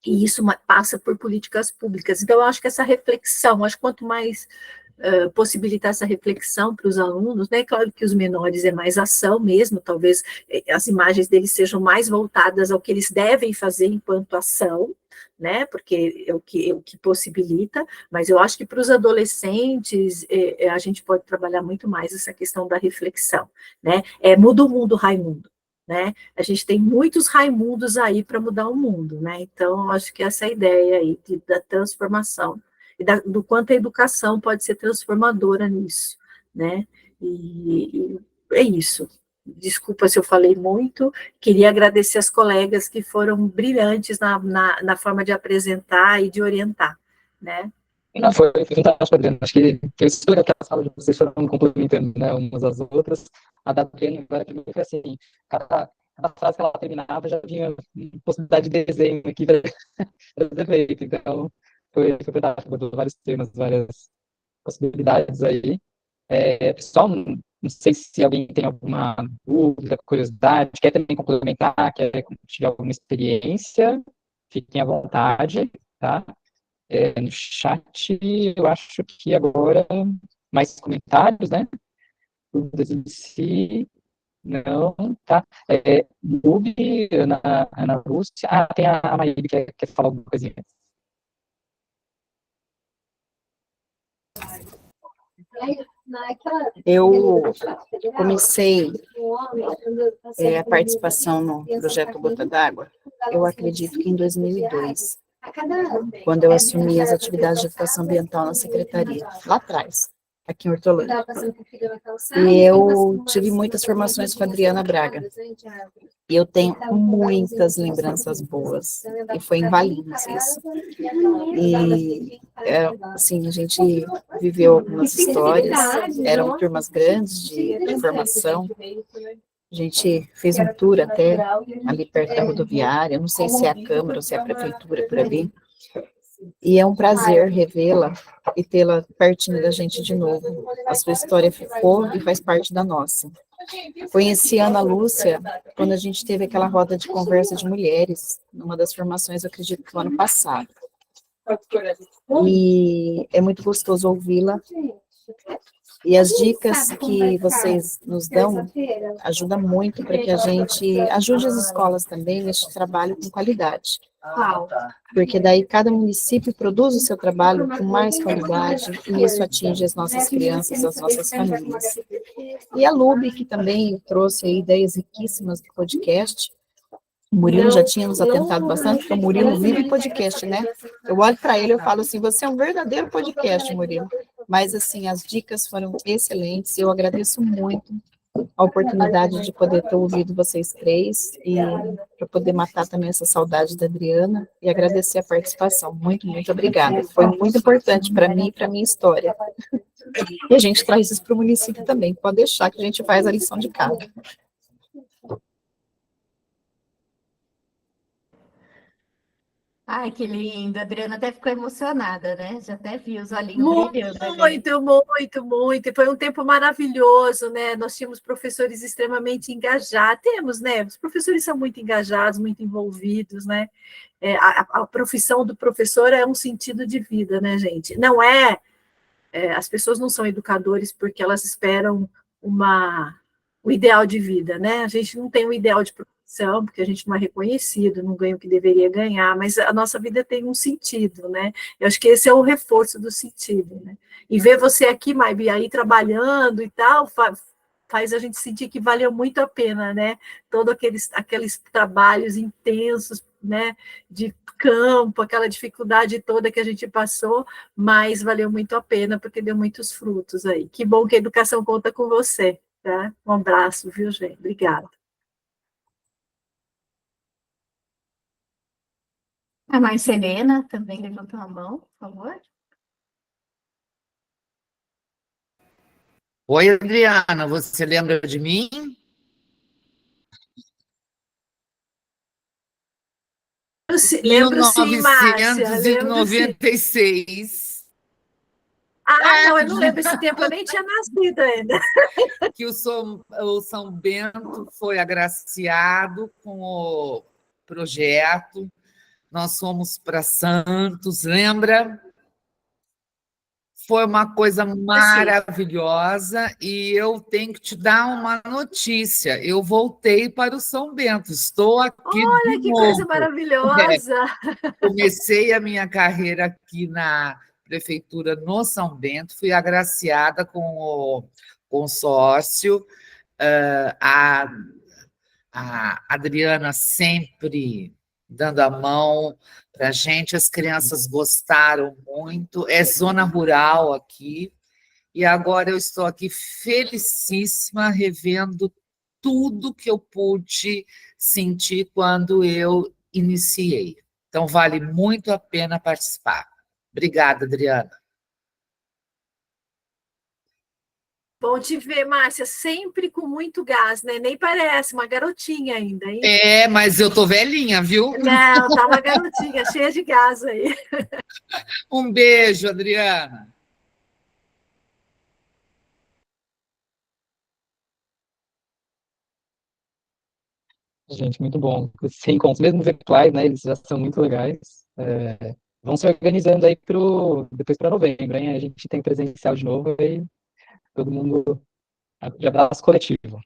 E isso passa por políticas públicas. Então, eu acho que essa reflexão, acho que quanto mais possibilitar essa reflexão para os alunos, né? Claro que os menores é mais ação mesmo, talvez as imagens deles sejam mais voltadas ao que eles devem fazer enquanto ação, né? Porque é o que possibilita, mas eu acho que para os adolescentes a gente pode trabalhar muito mais essa questão da reflexão, né? Muda o mundo, Raimundo. Né? A gente tem muitos Raimundos aí para mudar o mundo, né? Então, acho que essa é a ideia aí da transformação e do quanto a educação pode ser transformadora nisso, né? E é isso. Desculpa se eu falei muito, queria agradecer as colegas que foram brilhantes na forma de apresentar e de orientar, né? Não, foi fantástico, Adriana. Acho que foi super legal que a sala de vocês foram complementando, né, umas às outras. A da Adriana agora que foi assim, cada frase que ela terminava já vinha possibilidade de desenho aqui para ser feito. Então, foi fantástico, abordou vários temas, várias possibilidades aí. Pessoal, não sei se alguém tem alguma dúvida, curiosidade, quer também complementar, quer compartilhar alguma experiência, fiquem à vontade, tá? No chat, eu acho que agora mais comentários, né? Dúvidas em si, não, tá? Lube, Ana Lúcia, tem a Maíra que quer falar alguma coisinha. Eu comecei a participação no projeto Gota d'Água, eu acredito que em 2002, quando eu assumi as atividades de educação ambiental na secretaria, lá atrás, aqui em Hortolândia. E eu tive muitas formações com a Adriana Braga. E eu tenho muitas lembranças boas. E foi em Valinhos isso. E, assim, a gente viveu algumas histórias, eram turmas grandes de formação. A gente fez um tour até ali perto da rodoviária, não sei se é a Câmara ou se é a Prefeitura por ali. E é um prazer revê-la e tê-la pertinho da gente de novo. A sua história ficou e faz parte da nossa. Conheci a Ana Lúcia quando a gente teve aquela roda de conversa de mulheres, numa das formações, eu acredito que no ano passado. E é muito gostoso ouvi-la. E as dicas que vocês nos dão ajudam muito para que a gente ajude as escolas também neste trabalho com qualidade. Porque daí cada município produz o seu trabalho com mais qualidade e isso atinge as nossas crianças, as nossas famílias. E a Lube, que também trouxe aí ideias riquíssimas do podcast. O Murilo já tinha nos atentado bastante, porque o Murilo vive podcast, né? Eu olho para ele e falo assim, você é um verdadeiro podcast, Murilo. Mas, assim, as dicas foram excelentes e eu agradeço muito a oportunidade de poder ter ouvido vocês três e para poder matar também essa saudade da Adriana e agradecer a participação. Muito, muito obrigada. Foi muito importante para mim e para a minha história. E a gente traz isso para o município também. Pode deixar que a gente faz a lição de casa. Ai, que lindo. A Adriana até ficou emocionada, né? Já até vi os olhinhos brilhando ali. Muito. E foi um tempo maravilhoso, né? Nós tínhamos professores extremamente engajados. Temos, né? Os professores são muito engajados, muito envolvidos, né? A profissão do professor é um sentido de vida, né, gente? Não as pessoas não são educadores porque elas esperam o ideal de vida, né? A gente não tem um ideal de profissão, porque a gente não é reconhecido, não ganha o que deveria ganhar, mas a nossa vida tem um sentido, né? Eu acho que esse é o reforço do sentido, né? E ver você aqui, Maibi, aí trabalhando e tal, faz a gente sentir que valeu muito a pena, né? Todos aqueles trabalhos intensos, né? De campo, aquela dificuldade toda que a gente passou, mas valeu muito a pena, porque deu muitos frutos aí. Que bom que a educação conta com você, tá? Um abraço, viu, gente? Obrigada. A Marcelena também levantou a mão, por favor. Oi, Adriana, você lembra de mim? Lembro sim, Márcia, lembro sim. 1996. Não, eu não lembro esse tempo, eu nem tinha nascido ainda. Que o São Bento foi agraciado com o projeto. Nós fomos para Santos, lembra? Foi uma coisa maravilhosa e eu tenho que te dar uma notícia. Eu voltei para o São Bento, estou aqui Olha, que coisa maravilhosa! Comecei a minha carreira aqui na prefeitura no São Bento, fui agraciada com o consórcio, a Adriana sempre dando a mão para a gente, as crianças gostaram muito, é zona rural aqui, e agora eu estou aqui felicíssima, revendo tudo que eu pude sentir quando eu iniciei. Então, vale muito a pena participar. Obrigada, Adriana. Bom te ver, Márcia, sempre com muito gás, né? Nem parece, uma garotinha ainda, hein? Mas eu tô velhinha, viu? Não, tá uma garotinha, cheia de gás aí. Um beijo, Adriana. Gente, muito bom. Esses reencontros, mesmo virtuais, né, eles já são muito legais. Vão se organizando aí depois para novembro, hein? A gente tem presencial de novo e todo mundo de abraço coletivo.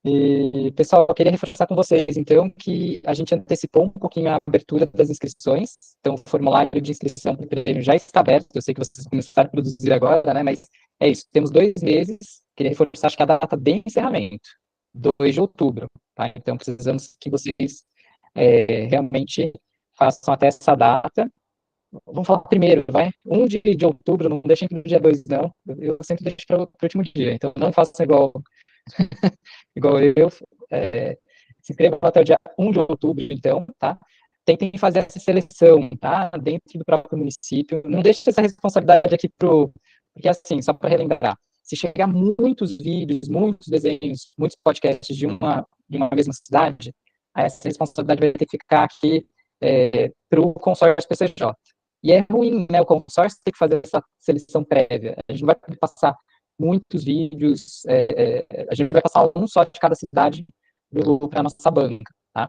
E, pessoal, eu queria reforçar com vocês, então, que a gente antecipou um pouquinho a abertura das inscrições, então o formulário de inscrição para o prêmio já está aberto, eu sei que vocês começaram a produzir agora, né, mas é isso, temos 2 meses, queria reforçar, acho que a data de encerramento, 2 de outubro, tá? Então precisamos que vocês realmente façam até essa data. Vamos falar primeiro, vai? 1 de outubro, não deixem para o dia 2, não, eu sempre deixo para o último dia, então não façam igual eu, se inscrevam até o dia 1 de outubro, então, tá? Tentem fazer essa seleção, tá? Dentro do próprio município. Não deixe essa responsabilidade aqui porque, assim, só para relembrar, se chegar muitos vídeos, muitos desenhos, muitos podcasts de uma mesma cidade, essa responsabilidade vai ter que ficar aqui para o consórcio PCJ. E é ruim, né? O consórcio tem que fazer essa seleção prévia. A gente não vai passar muitos vídeos, a gente vai passar um só de cada cidade para a nossa banca, tá?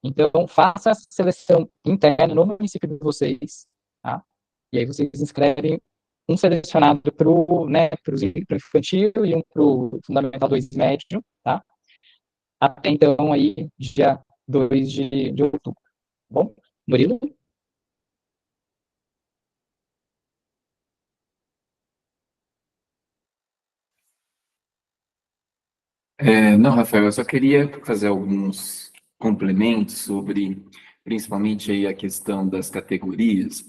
Então, faça essa seleção interna no município de vocês, tá? E aí vocês inscrevem um selecionado para o infantil e um para o Fundamental 2 médio, tá? Até então, aí, dia 2 de outubro. Bom, Murilo? Não, Rafael, eu só queria fazer alguns complementos sobre, principalmente aí a questão das categorias.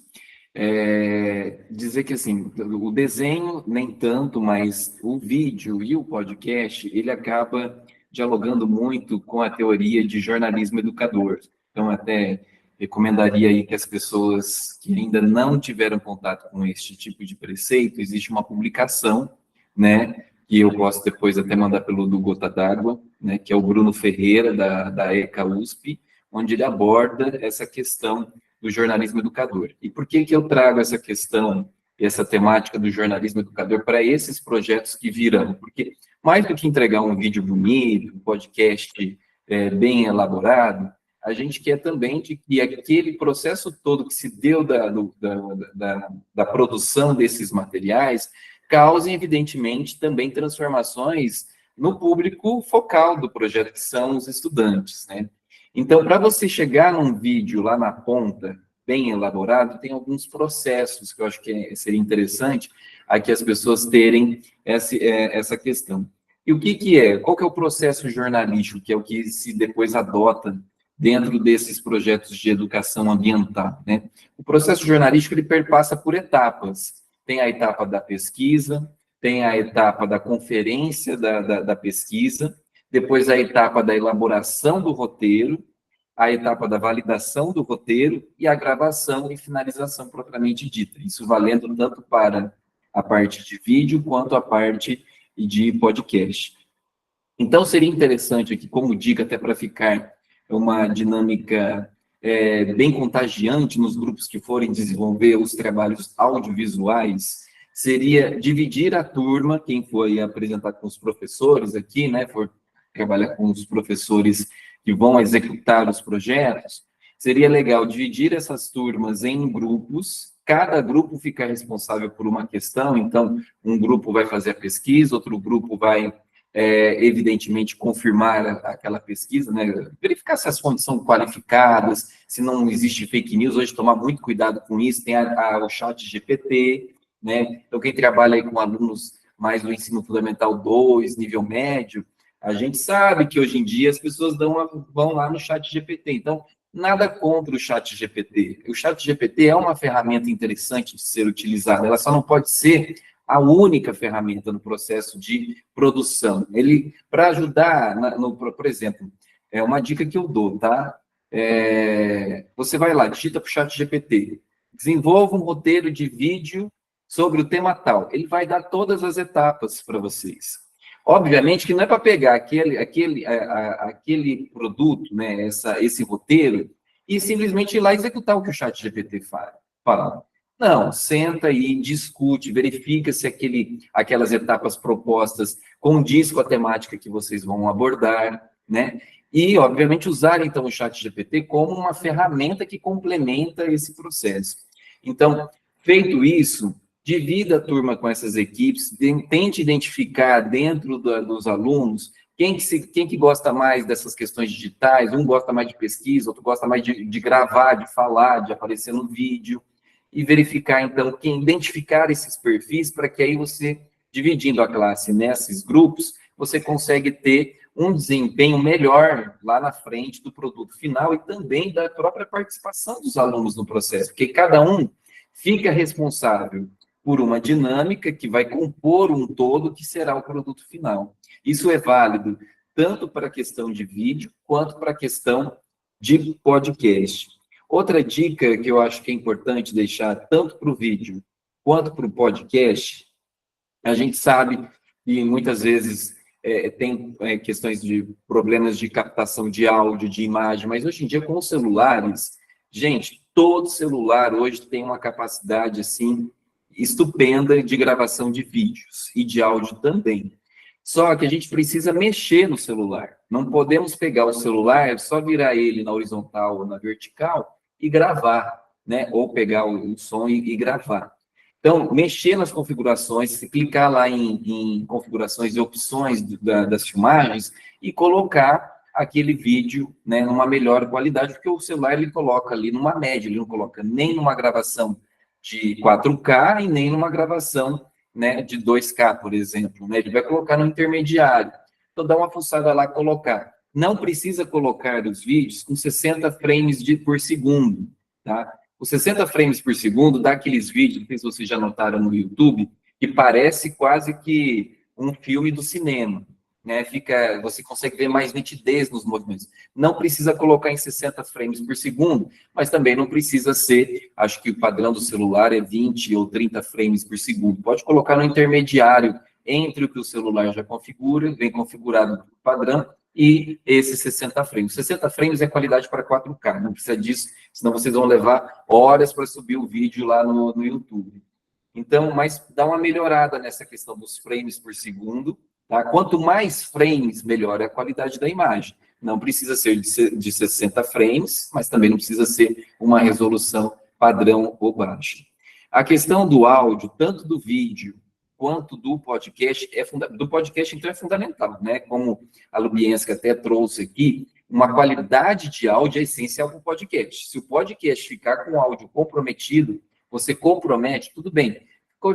Dizer que, assim, o desenho nem tanto, mas o vídeo e o podcast, ele acaba dialogando muito com a teoria de jornalismo educador. Então, até recomendaria aí que as pessoas que ainda não tiveram contato com este tipo de preceito, existe uma publicação, né, que eu posso depois até mandar pelo do Gota d'Água, né, que é o Bruno Ferreira, da ECA USP, onde ele aborda essa questão do jornalismo educador. E por que eu trago essa questão, essa temática do jornalismo educador para esses projetos que virão? Porque mais do que entregar um vídeo bonito, um podcast bem elaborado, a gente quer também que aquele processo todo que se deu da produção desses materiais causem, evidentemente, também transformações no público focal do projeto, que são os estudantes, né? Então, para você chegar num vídeo lá na ponta, bem elaborado, tem alguns processos que eu acho que seria interessante aqui as pessoas terem essa questão. E o que é? Qual que é o processo jornalístico, que é o que se depois adota dentro desses projetos de educação ambiental, né? O processo jornalístico, ele perpassa por etapas. Tem a etapa da pesquisa, tem a etapa da conferência da pesquisa, depois a etapa da elaboração do roteiro, a etapa da validação do roteiro e a gravação e finalização propriamente dita. Isso valendo tanto para a parte de vídeo quanto a parte de podcast. Então, seria interessante aqui, como dica, até para ficar uma dinâmica bem contagiante nos grupos que forem desenvolver os trabalhos audiovisuais, seria dividir a turma, quem for apresentar com os professores aqui, né, for trabalhar com os professores que vão executar os projetos, seria legal dividir essas turmas em grupos, cada grupo ficar responsável por uma questão, então, um grupo vai fazer a pesquisa, outro grupo vai, evidentemente, confirmar aquela pesquisa, né? Verificar se as fontes são qualificadas, se não existe fake news, hoje tomar muito cuidado com isso, tem o chat GPT, né? Então, quem trabalha aí com alunos mais do ensino fundamental 2, nível médio, a gente sabe que hoje em dia as pessoas vão lá no chat GPT, então, nada contra o chat GPT. O chat GPT é uma ferramenta interessante de ser utilizada, ela só não pode ser a única ferramenta no processo de produção. Ele, para ajudar, por exemplo, é uma dica que eu dou, tá? Você vai lá, digita para o chat GPT, desenvolva um roteiro de vídeo sobre o tema tal. Ele vai dar todas as etapas para vocês. Obviamente que não é para pegar aquele produto, né, esse roteiro, e simplesmente ir lá executar o que o chat GPT fala. Não, senta e discute, verifica se aquelas etapas propostas condiz com a temática que vocês vão abordar, né? E, obviamente, usar, então, o chat GPT como uma ferramenta que complementa esse processo. Então, feito isso, divida a turma com essas equipes, tente identificar dentro dos alunos quem que gosta mais dessas questões digitais, um gosta mais de pesquisa, outro gosta mais de gravar, de falar, de aparecer no vídeo, e verificar, então, identificar esses perfis, para que aí você, dividindo a classe nesses grupos, você consegue ter um desempenho melhor lá na frente do produto final e também da própria participação dos alunos no processo, porque cada um fica responsável por uma dinâmica que vai compor um todo que será o produto final. Isso é válido tanto para a questão de vídeo quanto para a questão de podcast. Outra dica que eu acho que é importante deixar tanto para o vídeo quanto para o podcast, a gente sabe que muitas vezes tem questões de problemas de captação de áudio, de imagem, mas hoje em dia com os celulares, gente, todo celular hoje tem uma capacidade assim estupenda de gravação de vídeos e de áudio também. Só que a gente precisa mexer no celular. Não podemos pegar o celular, só virar ele na horizontal ou na vertical e gravar, né? Ou pegar o som e gravar. Então, mexer nas configurações, clicar lá em configurações e opções das filmagens e colocar aquele vídeo, né, numa melhor qualidade, porque o celular ele coloca ali numa média, ele não coloca nem numa gravação de 4K e nem numa gravação, né, de 2K, por exemplo, né? Ele vai colocar no intermediário. Então, dá uma fuçada lá, colocar. Não precisa colocar os vídeos com 60 frames por segundo, tá? Os 60 frames por segundo dá aqueles vídeos, não sei se vocês já notaram no YouTube, que parece quase que um filme do cinema, né? Você consegue ver mais nitidez nos movimentos. Não precisa colocar em 60 frames por segundo, mas também não precisa ser, acho que o padrão do celular é 20 ou 30 frames por segundo. Pode colocar no intermediário entre o que o celular já configura, vem configurado no padrão, e esses 60 frames. 60 frames é qualidade para 4K, não precisa disso, senão vocês vão levar horas para subir o vídeo lá no YouTube. Então, mas dá uma melhorada nessa questão dos frames por segundo, tá? Quanto mais frames, melhor é a qualidade da imagem. Não precisa ser de 60 frames, mas também não precisa ser uma resolução padrão ou baixa. A questão do áudio, tanto do vídeo quanto do podcast, do podcast, então, é fundamental, né? Como a Lubienska até trouxe aqui, uma qualidade de áudio é essencial para o podcast. Se o podcast ficar com o áudio comprometido, você compromete, tudo bem.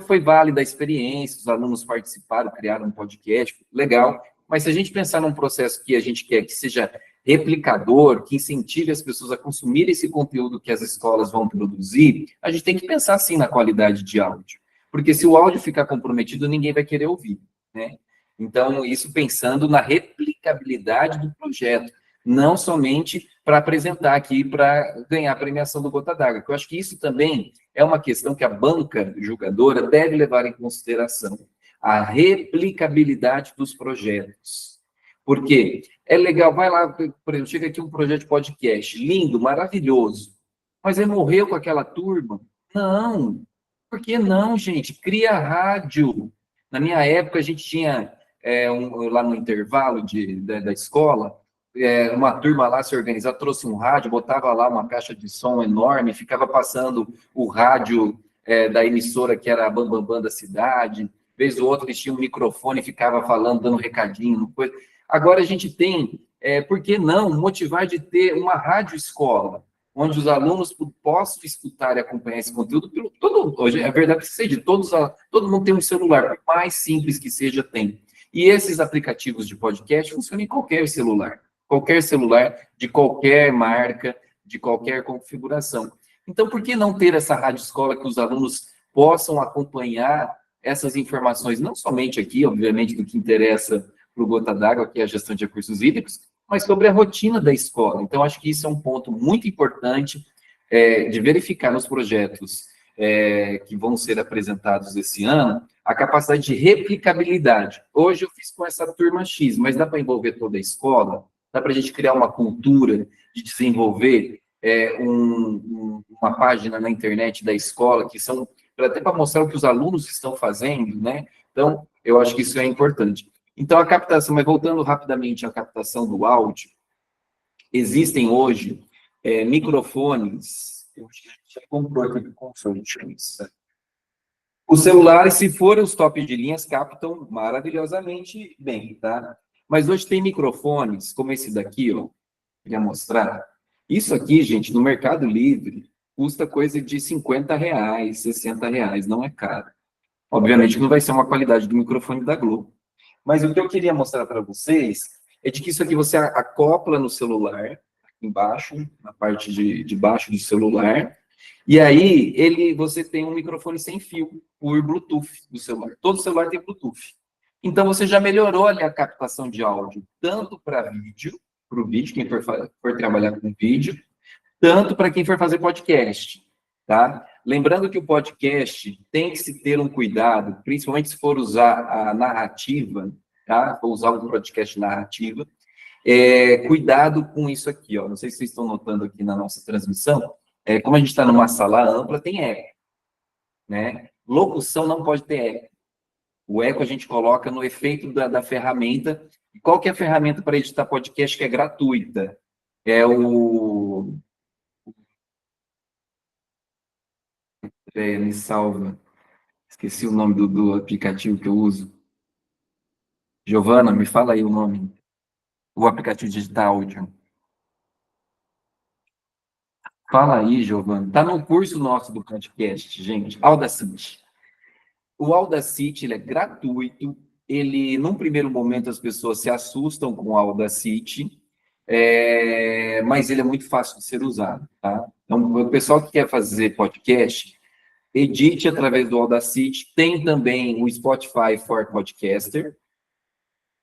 foi válida a experiência, os alunos participaram, criaram um podcast, legal, mas se a gente pensar num processo que a gente quer que seja replicador, que incentive as pessoas a consumir esse conteúdo que as escolas vão produzir, a gente tem que pensar, sim, na qualidade de áudio. Porque se o áudio ficar comprometido, ninguém vai querer ouvir, né? Então, isso pensando na replicabilidade do projeto, não somente para apresentar aqui, para ganhar a premiação do Gota d'Água. Eu acho que isso também é uma questão que a banca julgadora deve levar em consideração, a replicabilidade dos projetos. Porque é legal, vai lá, por exemplo, chega aqui um projeto de podcast, lindo, maravilhoso, mas ele morreu com aquela turma? Não. Por que não, gente? Cria rádio. Na minha época, a gente tinha, lá no intervalo da escola, uma turma lá se organizava, trouxe um rádio, botava lá uma caixa de som enorme, ficava passando o rádio da emissora que era a Bam Bam Bam da cidade, vez ou outra eles tinham um microfone, ficava falando, dando recadinho, coisa. Agora a gente tem, por que não, motivar de ter uma rádio escola, onde os alunos possam escutar e acompanhar esse conteúdo. Hoje, é verdade que seja, todo mundo tem um celular, por mais simples que seja, tem. E esses aplicativos de podcast funcionam em qualquer celular, de qualquer marca, de qualquer configuração. Então, por que não ter essa rádio escola que os alunos possam acompanhar essas informações, não somente aqui, obviamente, do que interessa para o Gota d'Água, que é a gestão de recursos hídricos, mas sobre a rotina da escola. Então, acho que isso é um ponto muito importante de verificar nos projetos que vão ser apresentados esse ano, a capacidade de replicabilidade. Hoje eu fiz com essa turma X, mas dá para envolver toda a escola? Dá para a gente criar uma cultura de desenvolver uma página na internet da escola, que são até para mostrar o que os alunos estão fazendo, né? Então, eu acho que isso é importante. Então, a captação, mas voltando rapidamente à captação do áudio, existem hoje microfones, eu já comprou aqui com os celulares, se forem os top de linhas, captam maravilhosamente bem, tá? Mas hoje tem microfones, como esse daqui, ó, queria mostrar. Isso aqui, gente, no Mercado Livre, custa coisa de R$50, R$60, não é caro. Obviamente não vai ser uma qualidade do microfone da Globo. Mas o que eu queria mostrar para vocês é de que isso aqui você acopla no celular, aqui embaixo, na parte de baixo do celular, e aí você tem um microfone sem fio, por Bluetooth do celular. Todo celular tem Bluetooth. Então você já melhorou ali a captação de áudio, tanto para o vídeo, quem for trabalhar com vídeo, tanto para quem for fazer podcast, tá? Lembrando que o podcast tem que se ter um cuidado, principalmente se for usar a narrativa, tá? For usar um podcast narrativa, cuidado com isso aqui, ó. Não sei se vocês estão notando aqui na nossa transmissão, como a gente está numa sala ampla, tem eco, né? Locução não pode ter eco. O eco a gente coloca no efeito da ferramenta. E qual que é a ferramenta para editar podcast que é gratuita? Me salva. Esqueci o nome do aplicativo que eu uso. Giovana, me fala aí o nome. O aplicativo de editar áudio. Fala aí, Giovana. Está no curso nosso do podcast, gente. Audacity. O Audacity, ele é gratuito. Ele, num primeiro momento, as pessoas se assustam com o Audacity, mas ele é muito fácil de ser usado, tá? Então, o pessoal que quer fazer podcast, edite através do Audacity. Tem também o Spotify for Podcaster,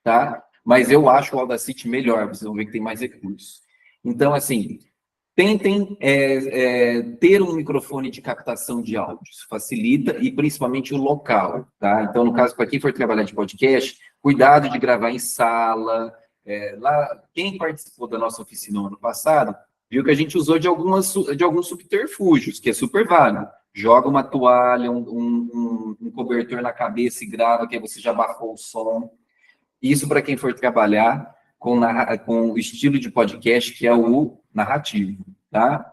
tá? Mas eu acho o Audacity melhor, vocês vão ver que tem mais recursos. Então, assim, tentem ter um microfone de captação de áudio, isso facilita, e principalmente o local, tá? Então, no caso, para quem for trabalhar de podcast, cuidado de gravar em sala. Lá, quem participou da nossa oficina no ano passado, viu que a gente usou de alguns subterfúgios, que é super válido. Joga uma toalha, um cobertor na cabeça e grava, que aí você já abafou o som. Isso para quem for trabalhar com o estilo de podcast, que é o narrativo, tá?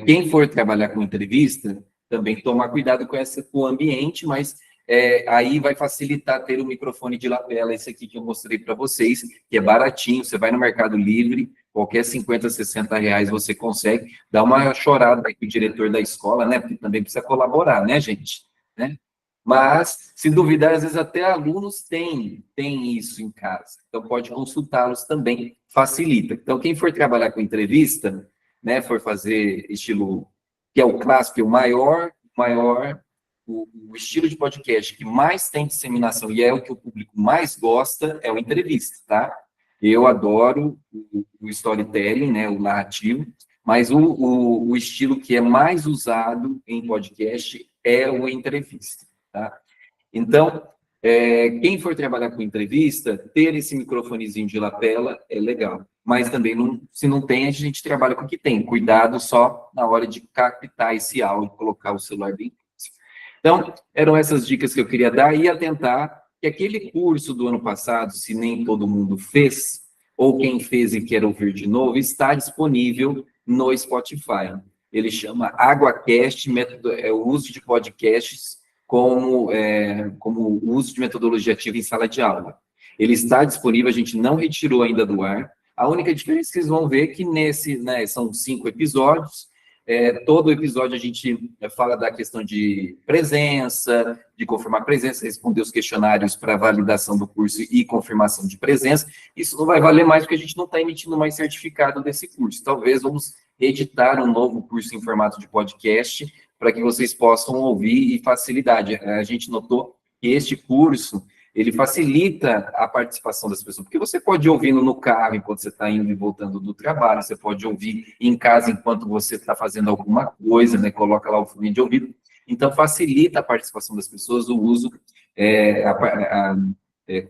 Quem for trabalhar com entrevista, também tomar cuidado com o ambiente, mas aí vai facilitar ter o microfone de lapela, esse aqui que eu mostrei para vocês, que é baratinho, você vai no Mercado Livre, qualquer 50, 60 reais você consegue, dá uma chorada aí com o diretor da escola, né? Porque também precisa colaborar, né, gente? né? Mas, se duvidar, às vezes até alunos têm isso em casa. Então, pode consultá-los também, facilita. Então, quem for trabalhar com entrevista, né, for fazer estilo, que é o clássico, o estilo de podcast que mais tem disseminação e é o que o público mais gosta, é o entrevista, tá? Eu adoro o storytelling, né, o narrativo, mas o estilo que é mais usado em podcast é o entrevista, tá? Então, quem for trabalhar com entrevista, ter esse microfonezinho de lapela é legal. Mas também, se não tem, a gente trabalha com o que tem. Cuidado só na hora de captar esse áudio, colocar o celular bem próximo. Então, eram essas dicas que eu queria dar e atentar que aquele curso do ano passado, se nem todo mundo fez, ou quem fez e quer ouvir de novo, está disponível no Spotify. Ele chama AguaCast, o uso de podcasts como uso de metodologia ativa em sala de aula. Ele está disponível, a gente não retirou ainda do ar. A única diferença que vocês vão ver é que são 5 episódios. Todo episódio a gente fala da questão de presença, de confirmar presença, responder os questionários para validação do curso e confirmação de presença. Isso não vai valer mais porque a gente não está emitindo mais certificado desse curso. Talvez vamos editar um novo curso em formato de podcast para que vocês possam ouvir e facilidade. A gente notou que este curso, ele facilita a participação das pessoas, porque você pode ouvir no carro enquanto você está indo e voltando do trabalho, você pode ouvir em casa enquanto você está fazendo alguma coisa, né? Coloca lá o fone de ouvido. Então, facilita a participação das pessoas, o uso,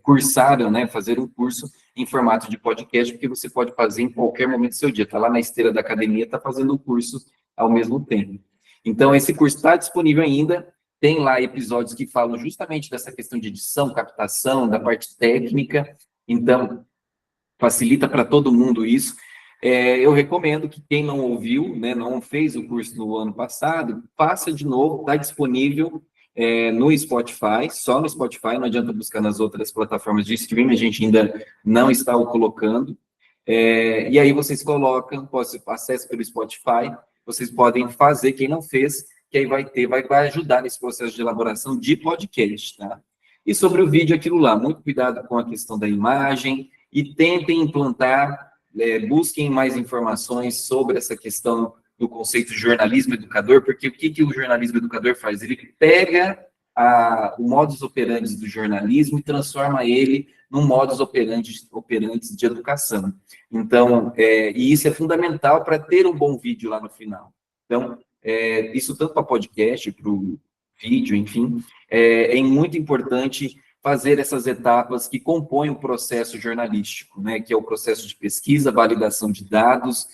cursaram, né? Fazer um curso em formato de podcast, porque você pode fazer em qualquer momento do seu dia. Está lá na esteira da academia, está fazendo o curso ao mesmo tempo. Então, esse curso está disponível ainda, tem lá episódios que falam justamente dessa questão de edição, captação, da parte técnica, então, facilita para todo mundo isso. Eu recomendo que quem não ouviu, né, não fez o curso no ano passado, faça de novo, está disponível no Spotify, só no Spotify, não adianta buscar nas outras plataformas de streaming, a gente ainda não está o colocando. E aí vocês colocam, acesse pelo Spotify, vocês podem fazer, quem não fez, que aí vai ajudar nesse processo de elaboração de podcast, tá? E sobre o vídeo, aquilo lá, muito cuidado com a questão da imagem e tentem implantar, busquem mais informações sobre essa questão do conceito de jornalismo educador, porque o que o jornalismo educador faz? Ele pega o modus operandi do jornalismo e transforma ele num modus operandi de educação. Então, e isso é fundamental para ter um bom vídeo lá no final. Então, isso tanto para podcast, para o vídeo, enfim, é muito importante fazer essas etapas que compõem o processo jornalístico, né, que é o processo de pesquisa, validação de dados,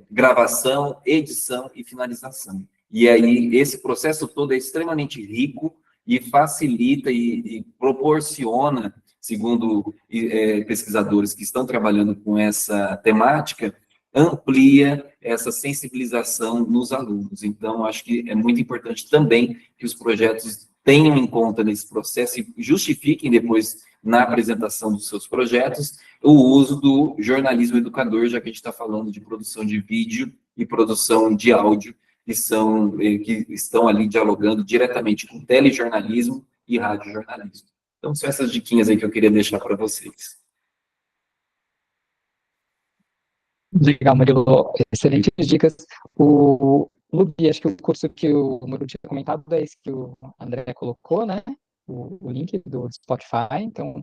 gravação, edição e finalização. E aí, esse processo todo é extremamente rico e facilita e proporciona, segundo pesquisadores que estão trabalhando com essa temática, amplia essa sensibilização nos alunos. Então, acho que é muito importante também que os projetos tenham em conta nesse processo e justifiquem depois, na apresentação dos seus projetos, o uso do jornalismo educador, já que a gente está falando de produção de vídeo e produção de áudio, que estão ali dialogando diretamente com telejornalismo e radiojornalismo. Então, são essas diquinhas aí que eu queria deixar para vocês. Legal, Murilo. Excelentes dicas. O Lubi, acho que o curso que o Murilo tinha comentado é esse que o André colocou, né? O link do Spotify, então,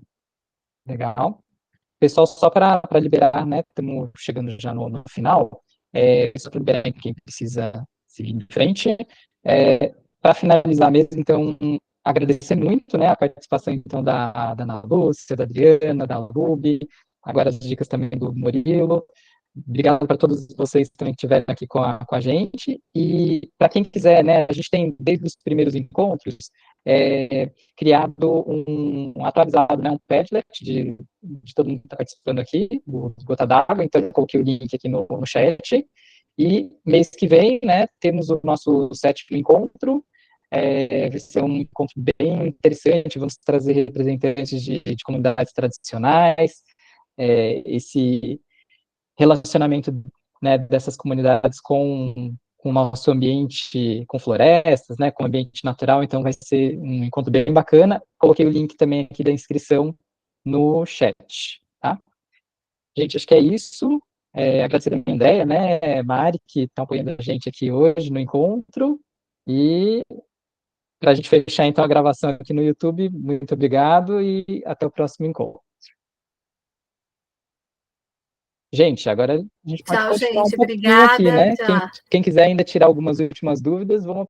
legal. Pessoal, só para liberar, né? Estamos chegando já no final. Só para liberar quem precisa seguir em frente. Para finalizar mesmo, então, agradecer muito, né? A participação, então, da Ana Lúcia, da Adriana, da Lubi, agora as dicas também do Murilo. Obrigado para todos vocês também que estiveram aqui com a gente. E para quem quiser, né, a gente tem, desde os primeiros encontros, criado atualizado, né, um Padlet de todo mundo que está participando aqui, do Gota d'Água, então eu coloquei o link aqui no chat. E mês que vem, né, temos o nosso 7º encontro. Vai ser um encontro bem interessante, vamos trazer representantes de comunidades tradicionais, esse relacionamento, né, dessas comunidades com o nosso ambiente com florestas, né, com ambiente natural, então vai ser um encontro bem bacana. Coloquei o link também aqui da inscrição no chat, tá? Gente, acho que é isso. Agradecer a Andréia, né, Mari, que estão apoiando a gente aqui hoje no encontro. E para a gente fechar, então, a gravação aqui no YouTube, muito obrigado e até o próximo encontro. Gente, agora a gente pode Tchau, continuar gente. um pouquinho aqui, Obrigada. né? Tchau. Quem quiser ainda tirar algumas últimas dúvidas, vamos